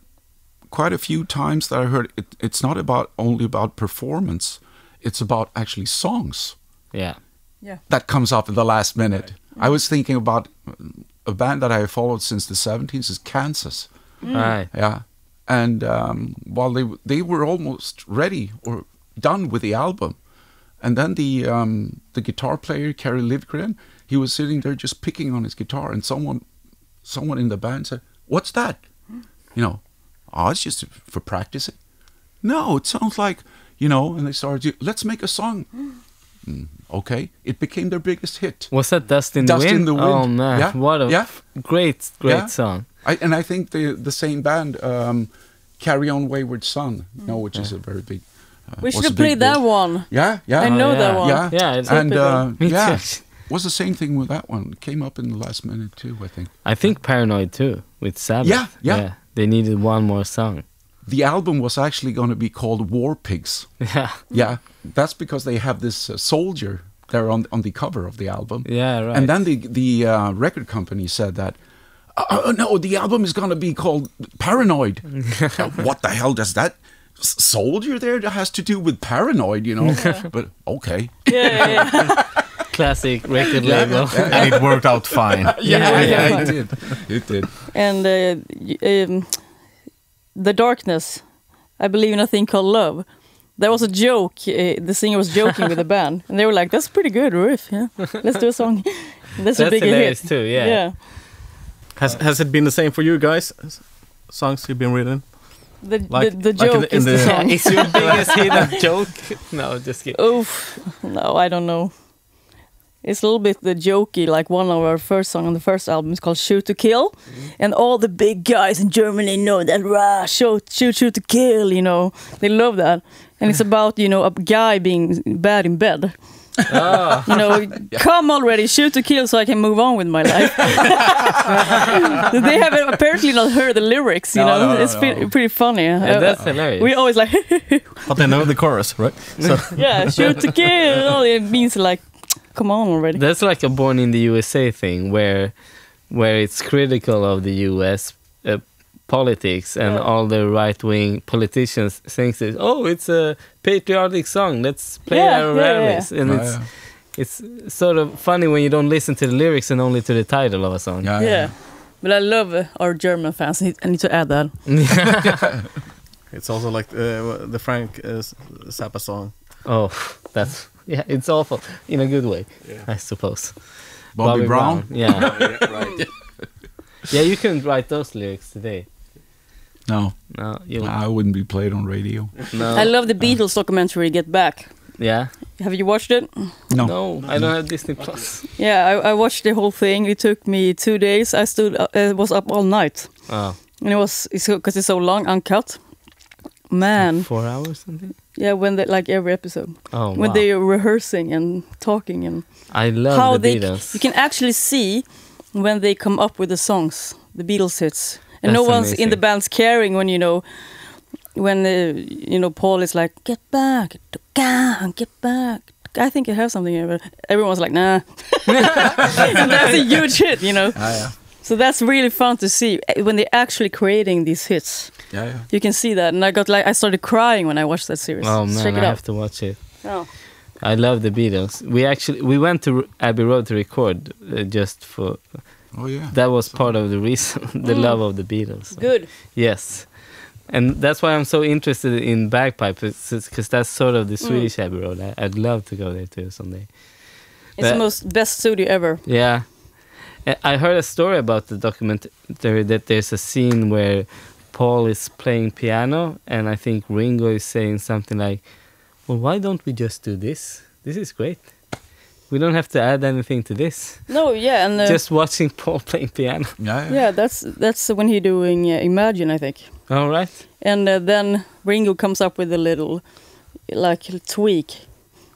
quite a few times that I heard it's not only about performance. It's about actually songs. Yeah. That comes up in the last minute. Right. I was thinking about a band that I followed since the 70s is Kansas. Right. Yeah. And while they were almost ready or done with the album, and then the guitar player, Kerry Widgren, he was sitting there just picking on his guitar, and someone in the band said, "What's that?" It's just for practicing. No, it sounds like, and they started, "Let's make a song." Okay. It became their biggest hit. Was that Dust in the Wind? Oh, man. Yeah. What a great song. I think the same band, Carry On Wayward Son, which is a very big... we should have played that one. Yeah. I know that one. Yeah. It's and was the same thing with that one. It came up in the last minute too, I think. I think Paranoid too, with Sabbath. Yeah. They needed one more song. The album was actually going to be called War Pigs. Yeah. Yeah. That's because they have this soldier there on the cover of the album. Yeah, right. And then the record company said that, no, the album is going to be called Paranoid. What the hell does that soldier there that has to do with Paranoid, But okay. Yeah. Classic record label. And it worked out fine. It did. And The Darkness, I Believe in a Thing Called Love. That was a joke. The singer was joking with the band, and they were like, "That's a pretty good riff. Yeah, let's do a song." That's a big hit too. Yeah. Has it been the same for you guys? Songs you've been reading? The joke is the song. Is your biggest hit a joke? No, just kidding. Oof. No, I don't know. It's a little bit the jokey, like one of our first song on the first album is called Shoot to Kill. And all the big guys in Germany know that, shoot to kill, They love that. And it's about, a guy being bad in bed. Come already, shoot to kill so I can move on with my life. They have apparently not heard the lyrics, No. It's pretty funny. Yeah, that's hilarious. We always like... But they know the chorus, right? So. Yeah, shoot to kill. It means like, come on already. That's like a Born in the USA thing, where it's critical of the US politics and all the right-wing politicians think that, oh, it's a patriotic song, let's play it at rallies. And it's sort of funny when you don't listen to the lyrics and only to the title of a song. But I love our German fans. I need to add that. It's also like the Frank Zappa song. Oh, that's it's awful in a good way, I suppose. Bobby Brown. Yeah. Right. Yeah, you couldn't write those lyrics today. No, you I wouldn't be played on radio. No. I love the Beatles documentary Get Back. Yeah. Have you watched it? No, I don't have Disney Plus. Yeah, I watched the whole thing. It took me 2 days. I was up all night. Oh. And because it's so long, uncut. Man. 4 hours something? Yeah, when they, like every episode. Oh, when wow. they're rehearsing and talking and I love how the Beatles. You can actually see when they come up with the songs, the Beatles hits. And That's no one's amazing. in the band's caring when when Paul is like, get back, get back. I think it has something here, but everyone's like, nah. And that's a huge hit, So that's really fun to see when they're actually creating these hits. Yeah. You can see that, and I started crying when I watched that series. Oh man, Check it I out. have to watch it. Oh. I love the Beatles. We went to Abbey Road to record just for. Oh yeah. That was part of the reason, the love of the Beatles. Good. Yes, and that's why I'm so interested in bagpipes, because that's sort of the Swedish Abbey Road. I'd love to go there too someday. It's the best studio ever. Yeah, I heard a story about the documentary that there's a scene where Paul is playing piano, and I think Ringo is saying something like, well, why don't we just do this? This is great. We don't have to add anything to this. No, yeah, and just watching Paul playing piano. Yeah, that's when he's doing Imagine, I think. All right. And then Ringo comes up with a little, tweak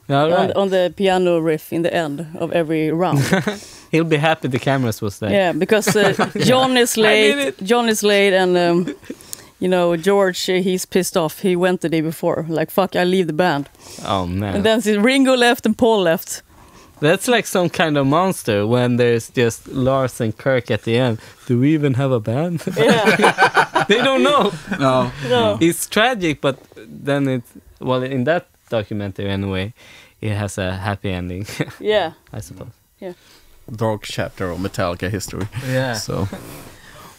on the piano riff in the end of every round. He'll be happy the cameras was there. Yeah, because John is late. John is late, and George, he's pissed off. He went the day before. Like, fuck, I leave the band. Oh man. And then Ringo left and Paul left. That's like some kind of monster when there's just Lars and Kirk at the end. Do we even have a band? Yeah. They don't know. No. It's tragic, but then in that documentary anyway, it has a happy ending. Yeah. I suppose. Yeah. Dark chapter of Metallica history. Yeah. So.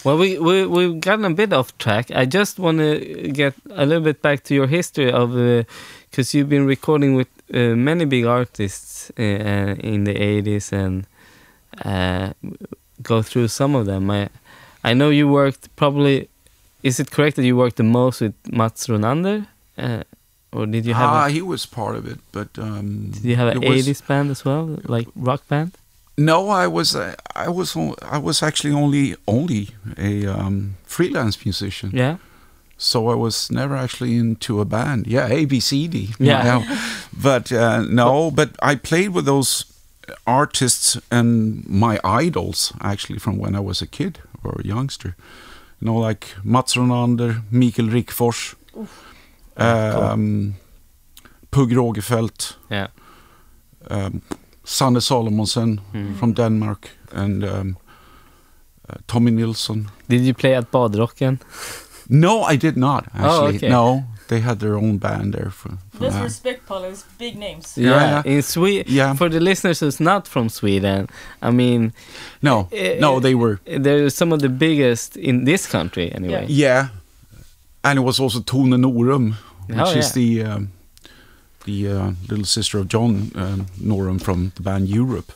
Well, we've gotten a bit off track. I just want to get a little bit back to your history of, because you've been recording with many big artists in the 80s and go through some of them. I know you worked probably. Is it correct that you worked the most with Mats Ronander, or did you have? He was part of it, but did you have an 80s band as well, like rock band? No, I was actually only a freelance musician. Yeah. So I was never actually into a band. Yeah, ABCD. Yeah. But no, but I played with those artists and my idols actually from when I was a kid or a youngster. Like Mats Ronander, Mikael Rickfors, Pugh Rogefeldt. Yeah. Sanne Salomonsen from Denmark, and Tommy Nilsson. Did you play at Badrocken? No, I did not, actually. Oh, okay. No, they had their own band there. Just respect, Paul, it's big names. Yeah. In Sweden. Yeah. For the listeners who's not from Sweden, I mean... No, they were... They're some of the biggest in this country, anyway. Yeah. And it was also Tone Norum, which is the little sister of John Norum from the band Europe.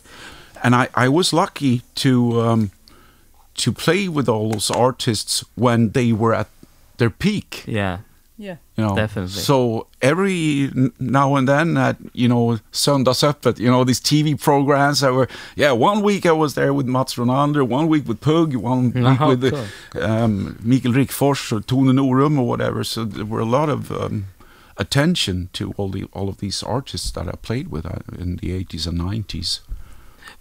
And I was lucky to play with all those artists when they were at their peak. Yeah. Yeah. Definitely. So every now and then at, Söndagsöppet, these TV programs that were, 1 week I was there with Mats Ronander, 1 week with Pugh, 1 week with Mikael Rickfors or Tone Norum or whatever. So there were a lot of attention to all of these artists that I played with in the 80s and 90s.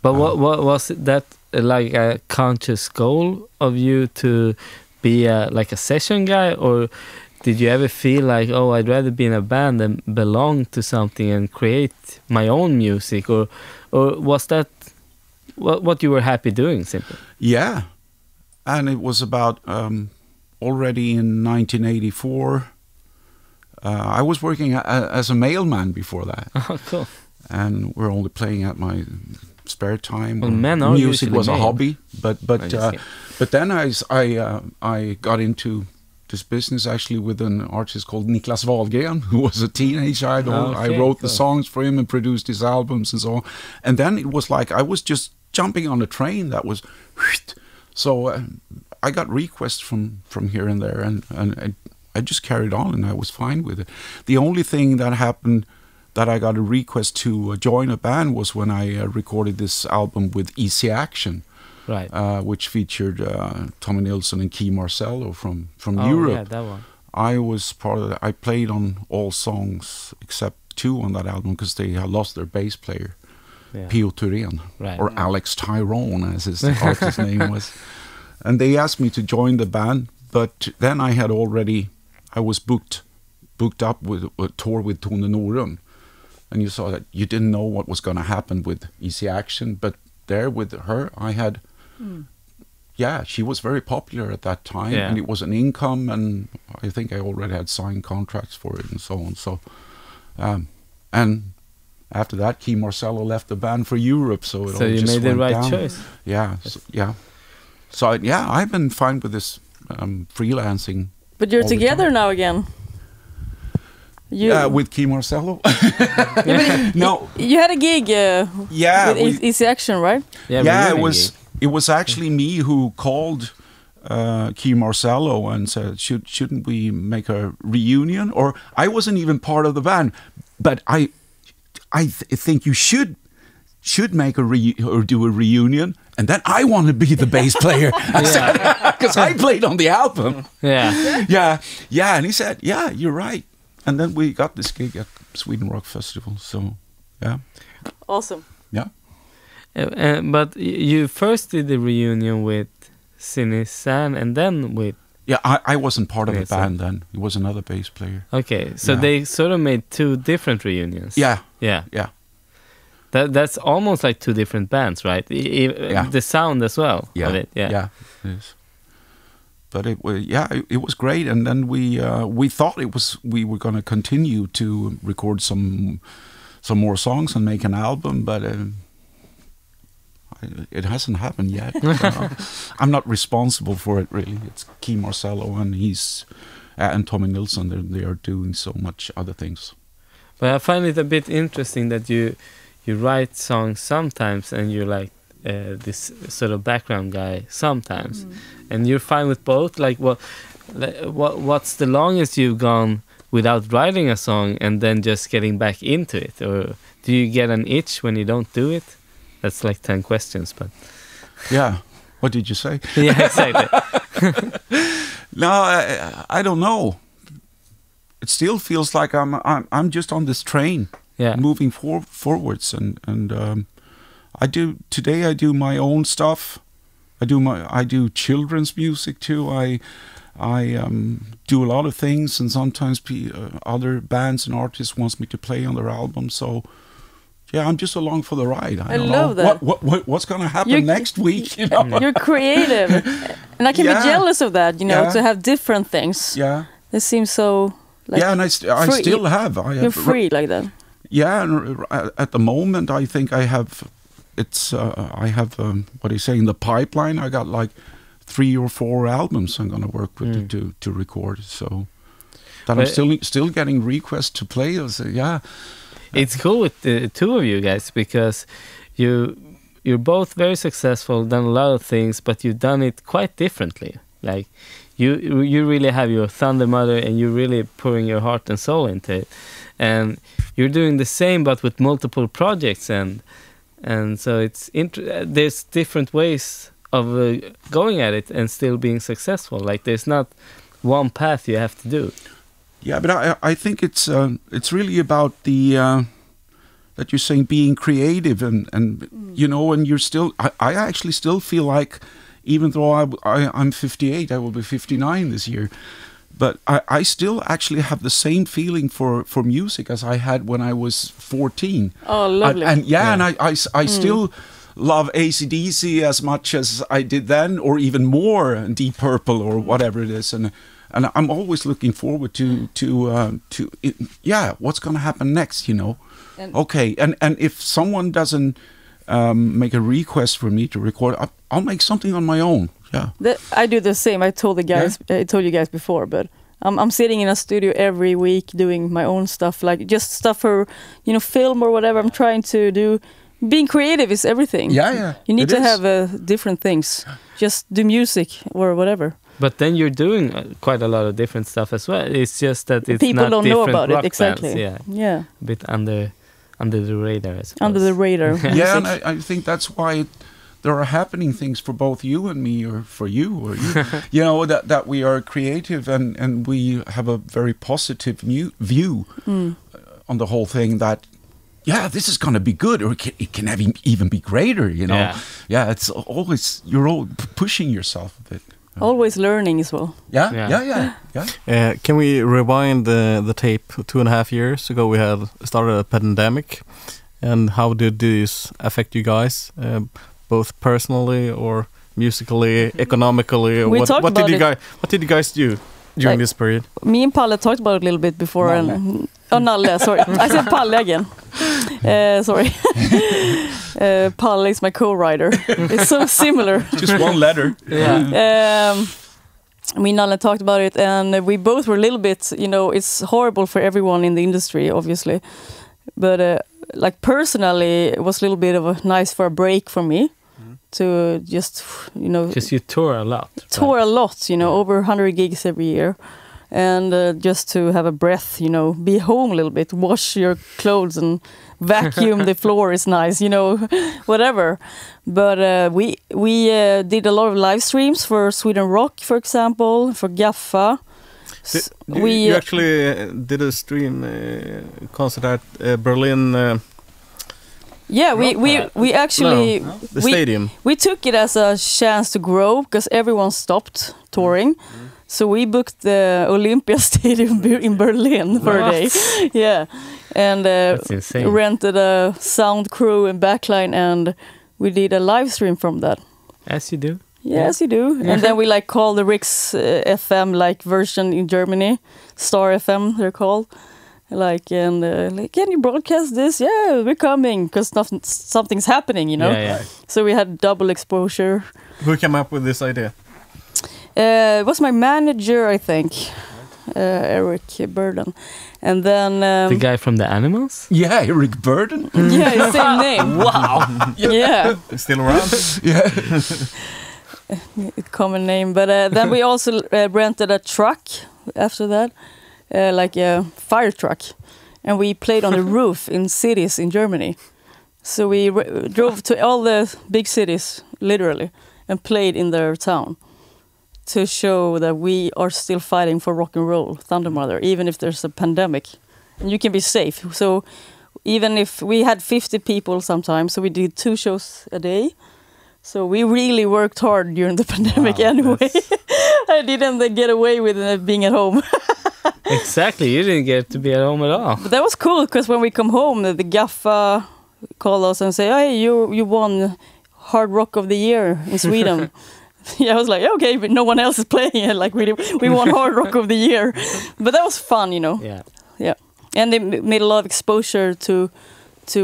But what was that like a conscious goal of you to be like a session guy, or did you ever feel like, oh, I'd rather be in a band than belong to something and create my own music, or was that what you were happy doing simply? Yeah, and it was about already in 1984. I was working as a mailman before that. Oh, cool. And we're only playing at my spare time. Well, men are music was a male. hobby, but then I got into this business actually with an artist called Niklas Wahlgren, who was a teenage idol. Okay, I wrote the cool. songs for him and produced his albums and so on. And then it was like I was just jumping on a train that was, so I got requests from here and there, and I just carried on, and I was fine with it. The only thing that happened that I got a request to join a band was when I recorded this album with Easy Action, Right. which featured Tommy Nilsson and Key Marcello from Oh, Europe. yeah, that one. I was part of that. I played on all songs except 2 on that album because they had lost their bass player, Yeah. Pio Turen, Right. or Alex Tyrone as his artist name was. And they asked me to join the band, but then I was booked up with a tour with Tone Norum. And you saw that you didn't know what was going to happen with Easy Action, but there with her, I had, she was very popular at that time, Yeah. and it was an income, and I think I already had signed contracts for it and so on. So, and after that, Key Marcello left the band for Europe, so it So all you just made the went right down. choice. Yeah, so I've been fine with this freelancing. But you're all the together time. now again. With Key Marcello. No. You had a gig with Easy Action, right? Yeah, it was actually me who called Key Marcello and said, shouldn't we make a reunion? Or I wasn't even part of the band, but I think you should make or do a reunion, and then I want to be the bass player. I said, because I played on the album. Yeah. Yeah, and he said, yeah, you're right. And then we got this gig at Sweden Rock Festival. So, yeah. Awesome. Yeah. But you first did the reunion with Sinisan and then with... Yeah, I wasn't part of the Okay, so- band then. It was another bass player. Okay, so Yeah. they sort of made 2 different reunions. Yeah. Yeah. Yeah. That's almost like 2 different bands, right? Yeah. The sound as well Yeah. of it. Yeah. Yeah, it is. But it was great, and then we thought we were going to continue to record some more songs and make an album, but it hasn't happened yet. So I'm not responsible for it really. It's Key Marcello and Tommy Nilsson. They are doing so much other things. But I find it a bit interesting that you write songs sometimes and you're like this sort of background guy sometimes, and you're fine with both. Like, what's the longest you've gone without writing a song and then just getting back into it, or do you get an itch when you don't do it? That's like 10 questions, but Yeah. What did you say? yeah, exactly. No, I don't know. It still feels like I'm just on this train, Yeah. moving forwards, and I do my own stuff. I do children's music too. I do a lot of things, and sometimes other bands and artists wants me to play on their album. So yeah, I'm just along for the ride. I don't love know that. what's going to happen next week. You know? You're creative, and I can be jealous of that. Yeah. To have different things. Yeah. It seems so. Like, Yeah, and I free. still have. You're free like that. Yeah, and at the moment, I think I have. I have what do you say in the pipeline? I got like 3 or 4 albums I'm going to work with to record. So that I'm still getting requests to play. So yeah, It's cool with the 2 of you guys because you're both very successful, done a lot of things, but you've done it quite differently. Like you really have your Thundermother, and you're really pouring your heart and soul into it, and you're doing the same but with multiple projects, and so there's different ways of going at it and still being successful. Like there's not one path you have to do. Yeah, but I think it's really about the that you're saying being creative and you know, and you're still. I actually still feel like, even though I'm 58, I will be 59 this year, but I still actually have the same feeling for music as I had when I was 14. Oh, lovely. And I still love AC/DC as much as I did then, or even more, Deep Purple or whatever it is, and I'm always looking forward to what's going to happen next, you know. Okay, and if someone doesn't make a request for me to record, I'll make something on my own. Yeah, I do the same. I told I told you guys before, but I'm sitting in a studio every week doing my own stuff, like just stuff for, you know, film or whatever I'm trying to do. Being creative is everything. Yeah. You need to have different things. Just do music or whatever. But then you're doing quite a lot of different stuff as well. It's just that it's people not don't know about it exactly. Bands. Yeah. A bit under the radar, I suppose. Under the radar. Yeah, and I think that's why there are happening things for both you and me, or for you, or you. You know, that we are creative and we have a very positive view on the whole thing. That this is going to be good, or it can even be greater. You know, it's always you're pushing yourself a bit. Always learning as well. Yeah. Can we rewind the tape 2.5 years ago? We had started a pandemic, and how did this affect you guys, both personally or musically, economically? What did you guys do during this period? Me and Palle talked about it a little bit before. Nalle, sorry. I said Palle again. Sorry. Palle is my co-writer. It's so similar. Just one letter. Me and Nalle talked about it, and we both were a little bit, you know, it's horrible for everyone in the industry, obviously. But like personally, it was a little bit of a nice for a break for me to just, you know... Because you tour a lot. A lot, you know, over 100 gigs every year. And just to have a breath, you know, be home a little bit, wash your clothes and vacuum the floor is nice, you know, whatever. But we did a lot of live streams for Sweden Rock, for example, for Gaffa. You actually did a stream concert at Berlin. We actually the stadium. We took it as a chance to grow because everyone stopped touring. So we booked the Olympia Stadium in Berlin for a day. Yeah. And rented a sound crew and backline, and we did a live stream from that. As you do. Yes, you do. And then we like call the Rix FM like version in Germany, Star FM they're called. Like, and like, can you broadcast this? Yeah, we're coming because something's happening, you know. Yeah. So we had double exposure. Who came up with this idea? It was my manager, I think, Eric Burden, and then the guy from the Animals. Yeah, Eric Burden. Yeah, his same name. Wow. Yeah. Still around. Yeah. Common name, but then we also rented a truck after that, like a fire truck, and we played on the roof in cities in Germany. So we drove to all the big cities, literally, and played in their town to show that we are still fighting for rock and roll, Thundermother, even if there's a pandemic. And you can be safe. So even if we had 50 people sometimes, so we did 2 shows a day. So we really worked hard during the pandemic anyway. I didn't get away with being at home. Exactly, you didn't get to be at home at all. But that was cool, because when we come home, the Gaffa called us and say, "Hey, you won Hard Rock of the Year in Sweden." Yeah, I was like, okay, but no one else is playing it. Like we won Hard Rock of the Year, but that was fun, you know. Yeah, and they made a lot of exposure to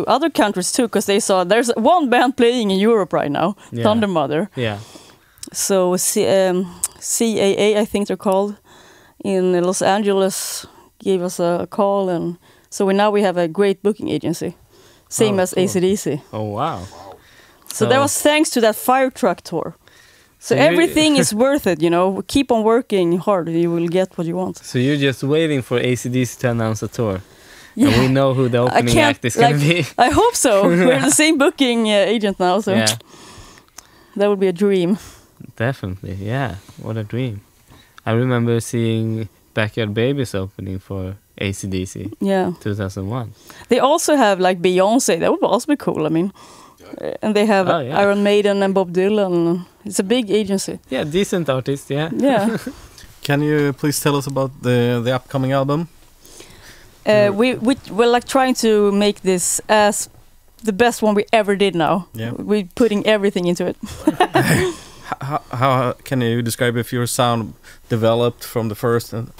other countries too, because they saw there's one band playing in Europe right now, Thundermother. Yeah. So CAA, I think they're called, in Los Angeles, gave us a call, and so now we have a great booking agency, same as AC/DC. Oh wow! So that was thanks to that fire truck tour. So everything is worth it, you know. Keep on working hard, you will get what you want. So you're just waiting for AC/DC to announce a tour. Yeah. And we know who the opening act is going to be. I hope so. We're the same booking agent now, so that would be a dream. Definitely, yeah. What a dream. I remember seeing Backyard Babies opening for AC/DC. Yeah. 2001. They also have like Beyonce. That would also be cool, I mean. And they have Iron Maiden and Bob Dylan. It's a big agency. Yeah, decent artist, yeah. Yeah. Can you please tell us about the upcoming album? We're like trying to make this as the best one we ever did now. Yeah. We're putting everything into it. How can you describe if your sound developed from the first and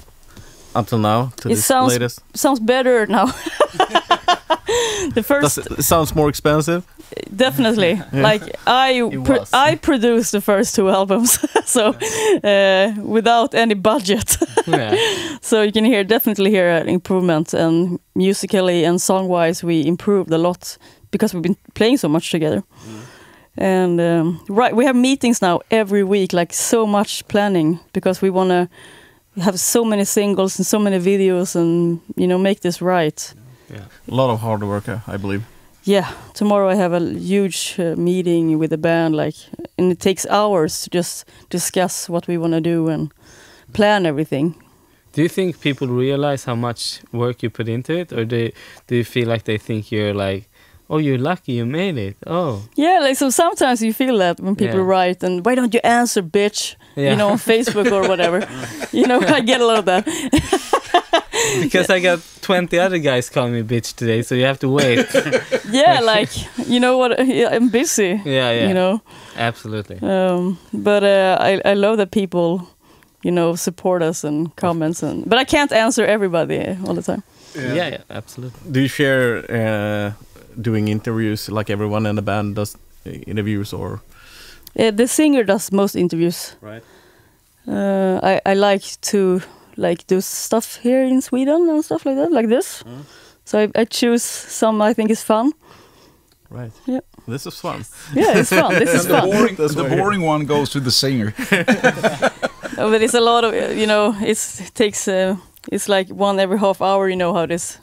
until now to this latest? Sounds better now. The first it sounds more expensive. Definitely. Yeah. Like I produced the first 2 albums, so without any budget. Yeah. So you can definitely hear an improvement, and musically and song wise we improved a lot because we've been playing so much together. And we have meetings now every week, like so much planning, because we want to have so many singles and so many videos, and make this right. Yeah, a lot of hard work, I believe. Yeah, tomorrow I have a huge meeting with the band, and it takes hours to just discuss what we want to do and plan everything. Do you think people realize how much work you put into it, or do you feel like they think you're like, oh, you're lucky you made it? Oh. Yeah, so sometimes you feel that when people write, and why don't you answer, bitch? On Facebook or whatever. I get a lot of that. Because I got 20 other guys calling me bitch today, so you have to wait. Yeah, what? I'm busy. Yeah. Absolutely. But I love that people, support us and comments, but I can't answer everybody all the time. Yeah, absolutely. Do you share doing interviews like everyone in the band does interviews, or? The singer does most interviews. Right. I like to do stuff here in Sweden and stuff like that, like this. So I choose some I think is fun. Right. Yeah. This is fun. Yeah, it's fun. This is fun. The boring one goes to the singer. But it's a lot of it takes it's like one every half hour. How it is.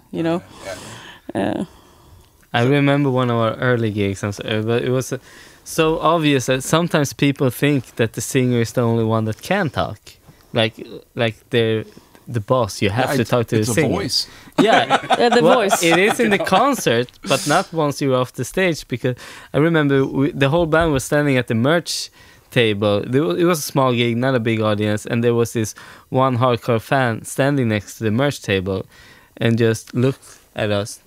I remember one of our early gigs, but it was so obvious that sometimes people think that the singer is the only one that can talk. Like they're the boss. You have to talk to the singer. Voice. Yeah, the voice. It is in the concert, but not once you're off the stage. Because I remember the whole band was standing at the merch table. It was a small gig, not a big audience, and there was this one hardcore fan standing next to the merch table, and just looked at us,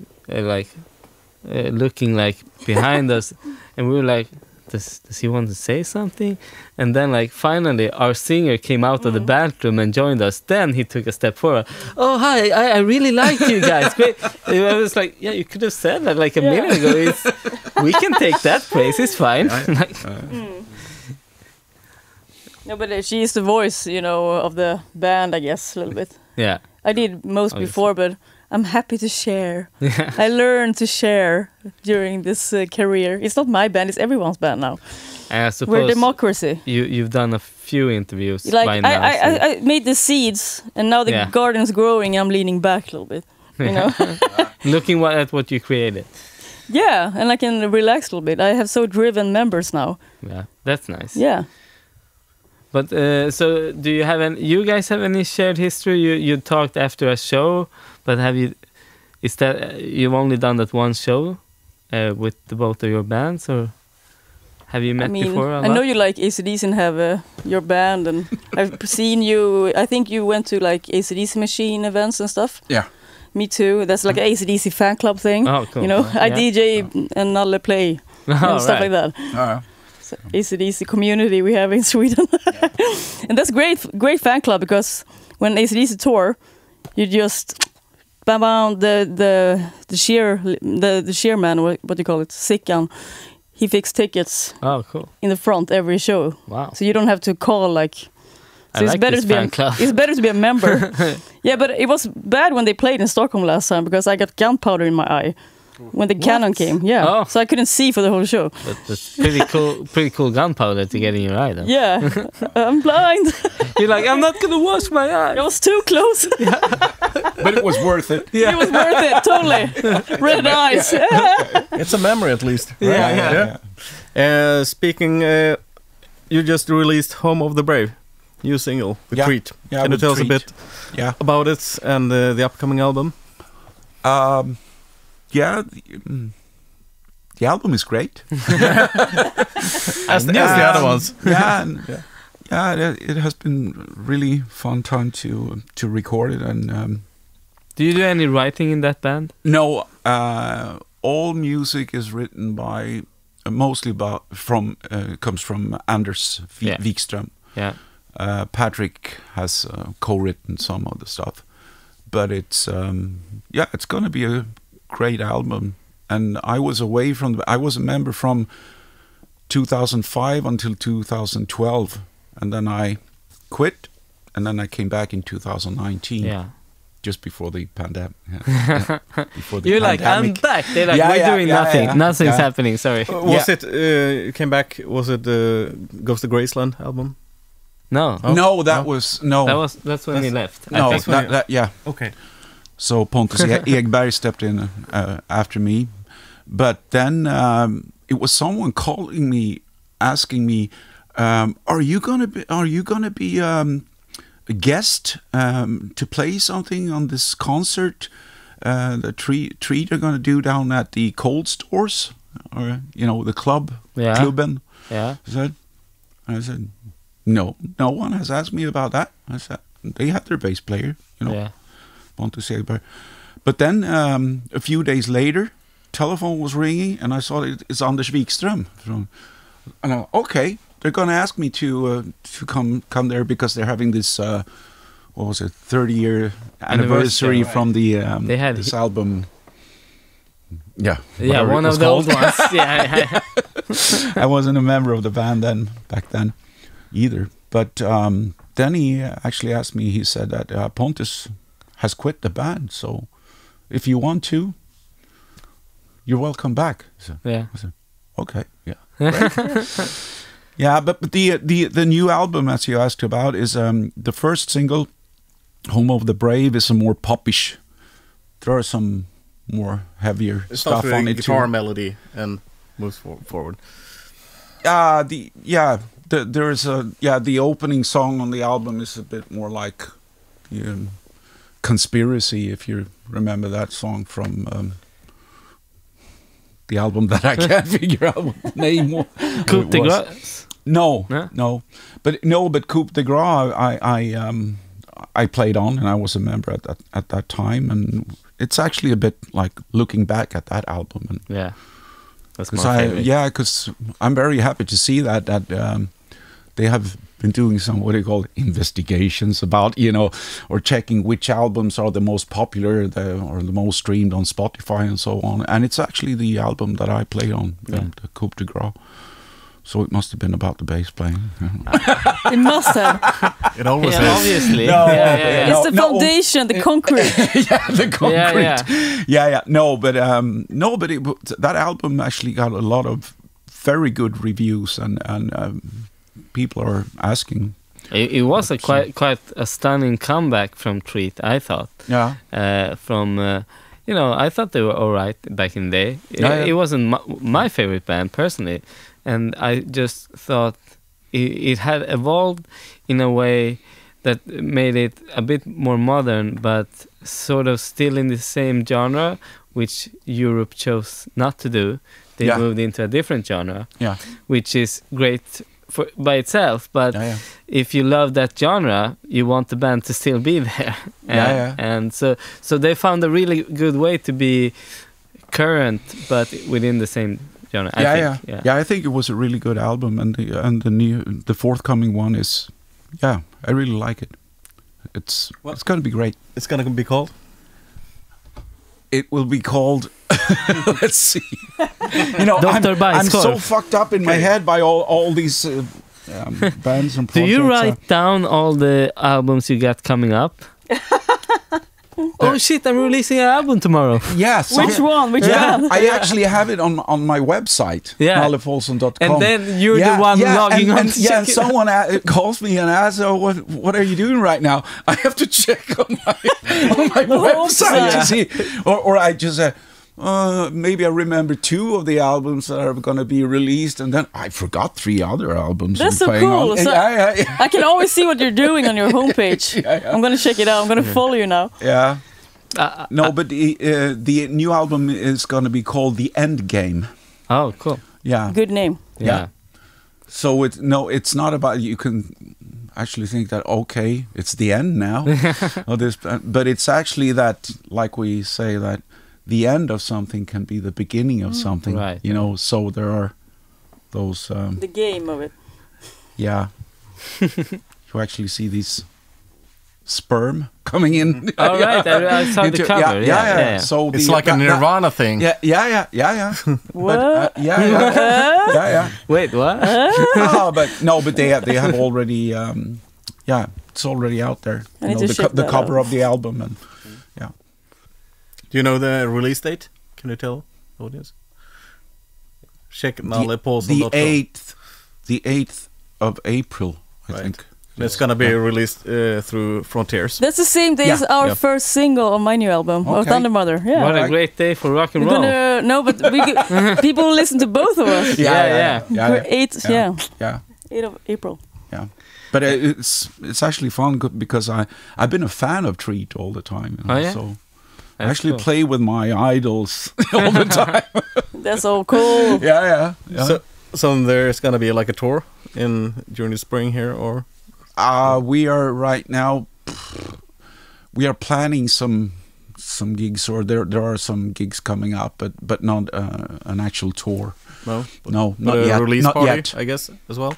looking behind us, and we were like, Does he want to say something? And then finally our singer came out of the bathroom and joined us. Then he took a step forward. Oh, hi, I really like you guys. Great. I was like, yeah, you could have said that a minute ago. We can take that praise, it's fine. No, but she is the voice, of the band, I guess, a little bit. Yeah. I did most before, but I'm happy to share. I learned to share during this career. It's not my band; it's everyone's band now. I suppose we're democracy. You've done a few interviews by now. I made the seeds, and now the garden's growing. I'm leaning back a little bit. Looking at what you created. Yeah, and I can relax a little bit. I have so driven members now. Yeah, that's nice. Yeah. But so, do you have you guys have any shared history? You talked after a show, but you've only done that one show with the both of your bands, or have you met before? I know you like AC/DC and have your band, and I've seen you. I think you went to AC/DC Machine events and stuff. Yeah. Me too. That's like an AC/DC fan club thing. Oh, cool. I DJ and Nalle play and stuff like that. AC/DC community we have in Sweden. And that's great fan club, because when AC/DC tour, you just the chairman, what do you call it, Sickan, he fixed tickets. Oh, cool. In the front every show. Wow. So you don't have to call so it's better to be it's better to be a member. Yeah, but it was bad when they played in Stockholm last time, because I got gunpowder in my eye when the cannon came. Yeah. Oh. So I couldn't see for the whole show. That's pretty cool gunpowder to get in your eye, though. Yeah. I'm blind. You're like, I'm not gonna wash my eye. I was too close. But it was worth it. Yeah. It was worth it, totally. Red eyes. It's a memory, at least. Right? Yeah. Speaking, you just released Home of the Brave, new single with Treat. Yeah, can you tell us a bit about it and the upcoming album? The album is great. as the other ones. It has been really fun time to record it. And do you do any writing in that band? No, all music is written by mostly comes from Anders Wikström. Yeah. Patrick has co-written some of the stuff, but it's it's going to be a great album. And I was away I was a member from 2005 until 2012, and then I quit, and then I came back in 2019. Yeah. Just before the pandemic. Before You're like, I'm back. They're like, we're doing nothing. Yeah. Nothing's happening. Sorry. Was it you came back? Was it the Ghost of Graceland album? No. Oh? No, that's when he left. No, I think. Yeah. Okay. So Pontus Egberg stepped in after me, but then it was someone calling me, asking me, "Are you gonna be a guest to play something on this concert the Treat are going to do down at the Cold Stores, or the club, Klubben?" Yeah. I said, no one has asked me about that. I said, they have their bass player, Pontus Egberg. But then a few days later, telephone was ringing, and I saw it's Anders Wikström and I, okay. They're going to ask me to come there because they're having this 30-year anniversary from the they had this album. Yeah, one of the old ones. Yeah. I wasn't a member of the band back then either. But then he actually asked me. He said that Pontus has quit the band, so if you want to, you're welcome back. So I said, okay, yeah. Yeah, but the new album, as you asked about, is the first single, "Home of the Brave," is a more popish. There are some more heavier stuff on it. Guitar melody and moves forward. The opening song on the album is a bit more like Conspiracy, if you remember that song from the album that I can't figure out what the name was. Coup de Grace? No. But Coup de Grace, I played on, and I was a member at that time, and it's actually a bit like looking back at that album. And that's my favorite. Because I'm very happy to see that they have been doing some investigations about or checking which albums are the most popular or the most streamed on Spotify and so on, and it's actually the album that I played on, the Coup de Grace. So it must have been about the bass playing. It must have. It always is. Obviously. It's the foundation, the concrete. The concrete. Yeah. No, but that album actually got a lot of very good reviews, and people are asking. It was quite a stunning comeback from Treat, I thought. Yeah. I thought they were all right back in the day. It wasn't my favorite band personally. And I just thought it had evolved in a way that made it a bit more modern, but sort of still in the same genre, which Europe chose not to do. They moved into a different genre, which is great by itself. But if you love that genre, you want the band to still be there. And so they found a really good way to be current, but within the same genre. I think it was a really good album, and the forthcoming one is, I really like it. It's going to be great. It's going to be called? It will be called. Let's see. I'm so fucked up in my head by all these bands and projects. Do you write down all the albums you got coming up? Oh shit, I'm releasing an album tomorrow. Yes. Which one? Which one? I actually have it on my website, nallepåhlsson.com. And then you're the one logging on to check it. Someone calls me and asks, what are you doing right now? I have to check on my website to see. Or I just maybe I remember 2 of the albums that are going to be released, and then I forgot 3 other albums. That's so cool. So I can always see what you're doing on your homepage. I'm going to check it out. I'm going to follow you now. Yeah. But the new album is going to be called The End Game. Oh, cool. Yeah. Good name. Yeah. So it's not about, you can actually think that, okay, it's the end now of this, but it's actually that, like we say, that the end of something can be the beginning of something. Right. You know, so there are those. The game of it. Yeah. You actually see these sperm coming in. All right, I saw the cover. Yeah. So It's like a Nirvana thing. Yeah. What? But, yeah. Wait, what? But they have already. It's already out there. I need to check the that cover out. of the album and Do you know the release date? Can you tell the audience? Check Nalle Påhlsson.com. the 8th of April, I think. It's gonna be released through Frontiers. That's the same day as our first single on my new album, Okay. Thundermother. Yeah. What a great day for rock and We're roll. gonna people will listen to both of us. Yeah. We're 8 of April. Yeah. But it's actually fun because I've been a fan of Treat all the time. You know, Oh, yeah? So I That's actually cool. play with my idols all the time. That's so cool. Yeah. So there's gonna be like a tour during the spring here, or We are right now. We are planning some gigs, or there are some gigs coming up, but not an actual tour. no? No, But not a yet. release Not party, yet. I guess, as well.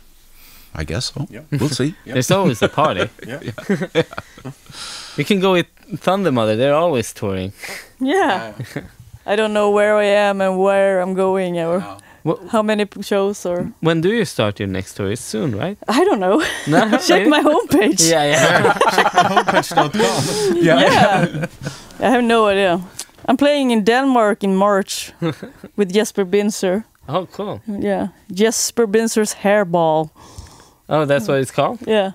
I guess so. Yeah. We'll see. There's always a party. You can go with Thundermother. They're always touring. Yeah. I don't know where I am and where I'm going or how many shows or When do you start your next tour? It's soon, right? I don't know. No, Check my homepage. Yeah. Homepage.com. Yeah. I have no idea. I'm playing in Denmark in March with Jesper Binzer. Oh, cool. Yeah. Jesper Binzer's Hairball. Oh, that's what it's called? Yeah.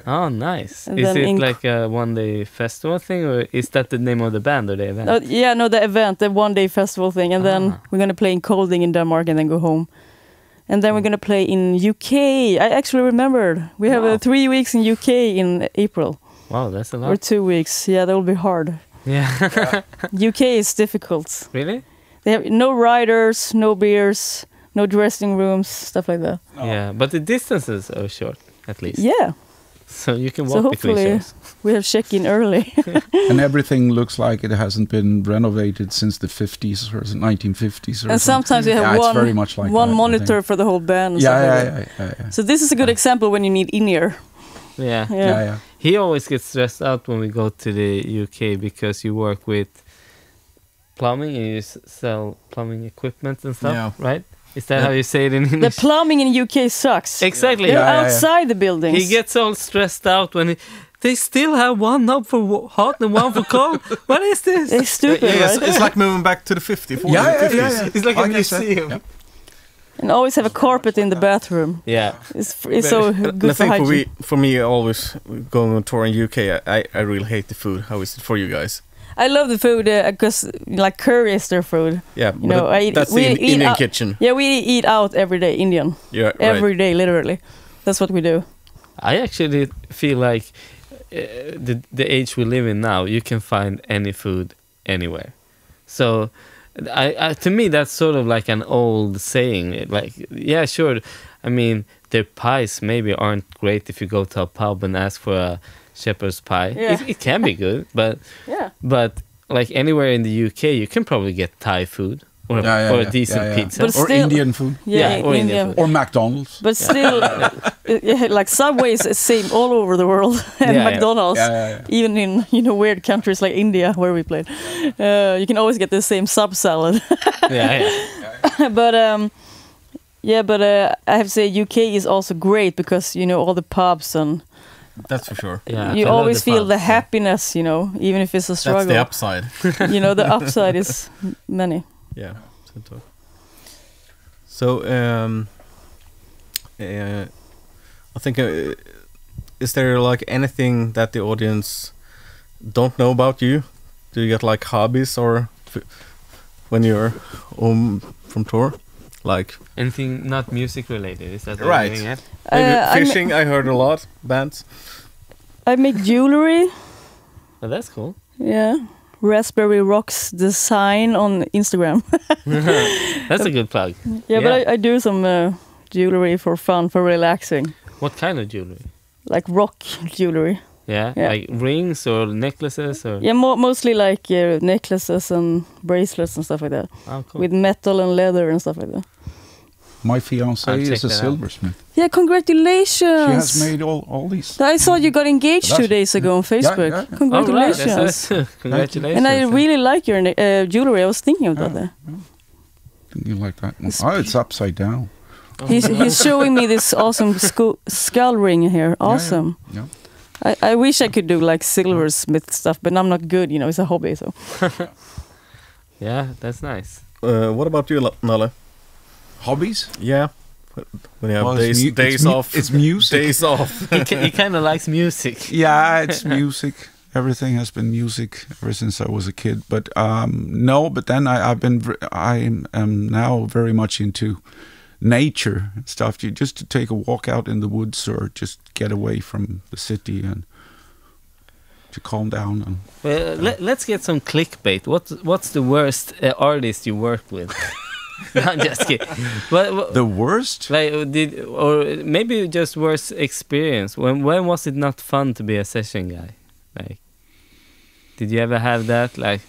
Oh, nice. And Is then it like a one-day festival thing, or is that the name of the band or the event? The event, the one-day festival thing. And then we're going to play in Kolding in Denmark and then go home. And then we're going to play in UK. I actually remembered. We have 3 weeks in UK in April. Wow, that's a lot. Or 2 weeks. Yeah, that will be hard. Yeah. UK is difficult. Really? They have no riders, no beers, no dressing rooms, stuff like that. Yeah, but the distances are short, at least. Yeah. So you can So walk between hopefully shows. we have check-in early. And everything looks like it hasn't been renovated since the 50s or 1950s. And sometimes you have it's very much like one that, I monitor think. for the whole band. And stuff like that. Yeah. So this is a good example when you need in-ear. Yeah. He always gets stressed out when we go to the UK because you work with plumbing and you sell plumbing equipment and stuff, right? Is that how you say it in English? The plumbing in UK sucks. Exactly. They're outside the buildings. He gets all stressed out when they still have one knob for hot and one for cold. What is this? They're stupid, right? It's like moving back to the 50s, 40s, Yeah. 50s. It's like a museum. Yeah. And always have a carpet in the bathroom. Yeah. It's so good I for think hygiene. for me, always going on tour in UK, I really hate the food. How is it for you guys? I love the food because like curry is their food. Yeah, You know, that's we the eat Indian out- kitchen. Yeah, we eat out every day, Indian. Yeah, Every day, literally. That's what we do. I actually feel like the age we live in now, you can find any food anywhere. So, to me, that's sort of like an old saying. Like, yeah, sure. I mean, their pies maybe aren't great if you go to a pub and ask for a shepherd's pie. Yeah. It can be good, but like anywhere in the UK, you can probably get Thai food or a decent pizza. But Or still- Indian food. Yeah, or Indian Indian. food. Or McDonald's. But still, like Subway is the same all over the world, and Yeah, McDonald's, even in weird countries like India where we played, you can always get the same sub salad. But I have to say UK is also great because all the pubs and That's for sure. Yeah, you I love always the feel pubs, the happiness, even if it's a struggle. That's the upside. The upside is many. Yeah. So, I think, is there like anything that the audience don't know about you? Do you get like hobbies or when you're home from tour? Like anything not music related? Is that what Right. you're getting at? maybe fishing? I heard a lot bands. I make jewelry. Oh, that's cool. Yeah. Raspberry Rocks design on Instagram. That's a good plug. Yeah, but I do some jewelry for fun, for relaxing. What kind of jewelry? Like rock jewelry. Yeah, like rings or necklaces or... Yeah, mostly like necklaces and bracelets and stuff like that. Oh, cool. With metal and leather and stuff like that. My fiancée I'll check is a that out. silversmith. Yeah, congratulations. She has made all these. I saw you got engaged 2 days ago on Facebook. Yeah, yeah. Congratulations. Oh, right. Congratulations. And I really like your jewelry. I was thinking about that. You like that one? Oh, it's upside down. He's showing me this awesome skull ring here. Awesome. Yeah. I wish I could do like silversmith stuff, but I'm not good. You know, it's a hobby. So. Yeah, that's nice. What about you, Nalle? Hobbies? Yeah. When you have Well, days off. It's music. Days off. He kind of likes music. Yeah, it's music. Everything has been music ever since I was a kid. But no, but then I am now very much into nature and stuff. Just to take a walk out in the woods or just get away from the city and to calm down. And let's get some clickbait. What's the worst artist you worked with? No, I'm just kidding. But the worst? Like or maybe just worst experience. When was it not fun to be a session guy? Like, did you ever have that? Like,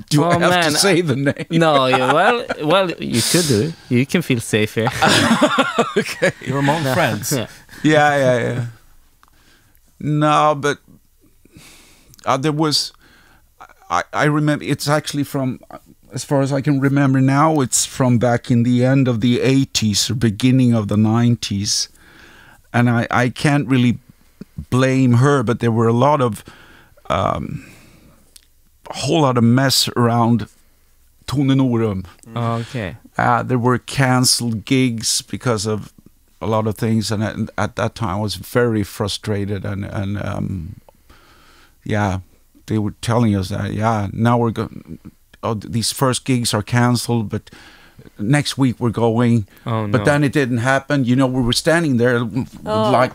do I have to say the name? No. Well, you could do it. You can feel safe here. Okay, you're among friends. Yeah. No, but there was. I remember. It's actually from. As far as I can remember now, it's from back in the end of the 80s or beginning of the 90s. And I can't really blame her, but there were a lot of, a whole lot of mess around Thundermother. Oh, okay. There were canceled gigs because of a lot of things. And at that time I was very frustrated and they were telling us that, now we're going... Oh, these first gigs are canceled, but next week we're going. Oh, no. But then it didn't happen. You know, we were standing there like,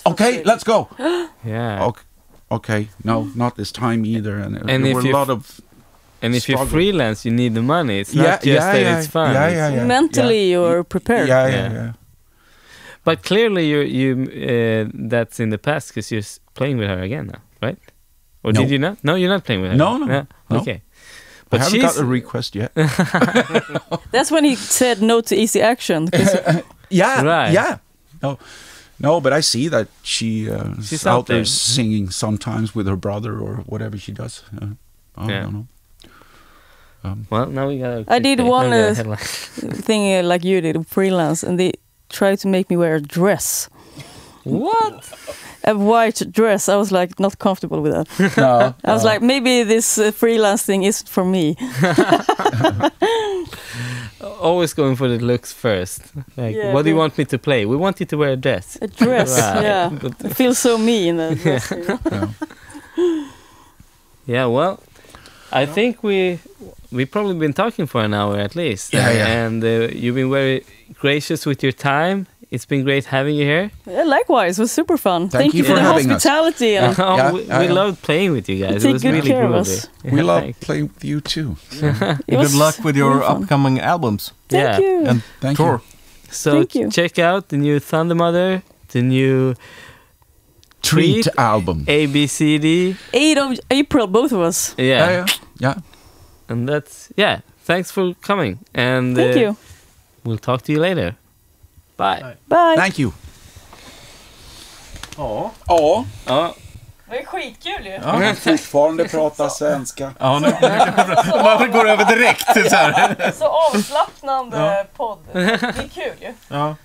okay, let's go. Yeah. Okay, no, not this time either. And there were a lot of... And if you're freelance, you need the money. It's not just that it's fun. Yeah. Mentally, you're prepared. Yeah. But clearly, you that's in the past because you're playing with her again now, right? Or did you not? No, you're not playing with her. No. Okay. But I haven't got a request yet. That's when he said no to easy action. Yeah, right. Yeah. No, but I see that she's out there singing sometimes with her brother or whatever she does. I don't know. Well, now we got. I did one thing like you did, freelance, and they tried to make me wear a dress. What? A white dress. I was like not comfortable with that. No. I was like, maybe this freelance thing isn't for me. Always going for the looks first. Like, what do you want me to play? We want you to wear a dress. A dress, right. yeah. I feel so me in that dress. You know? Yeah, well, I think we've probably been talking for an hour at least. Yeah. And you've been very gracious with your time. It's been great having you here. Yeah, likewise, it was super fun. Thank you for the hospitality. And we loved playing with you guys. It was good really care cool. of us. We love playing with you too. Good luck with your upcoming albums. Thank you. And thank tour. You. So check out the new Thundermother, the new Treat album. ABCD. 8th of April, both of us. Yeah. And that's, thanks for coming. And thank you. We'll talk to you later. Bye. Bye. Thank you. Ja. Det är skitkul ju. Ja, fortfarande prata svenska. Ja, nu man går över direkt. Så avslappnande podd. Det är kul ju. Ja.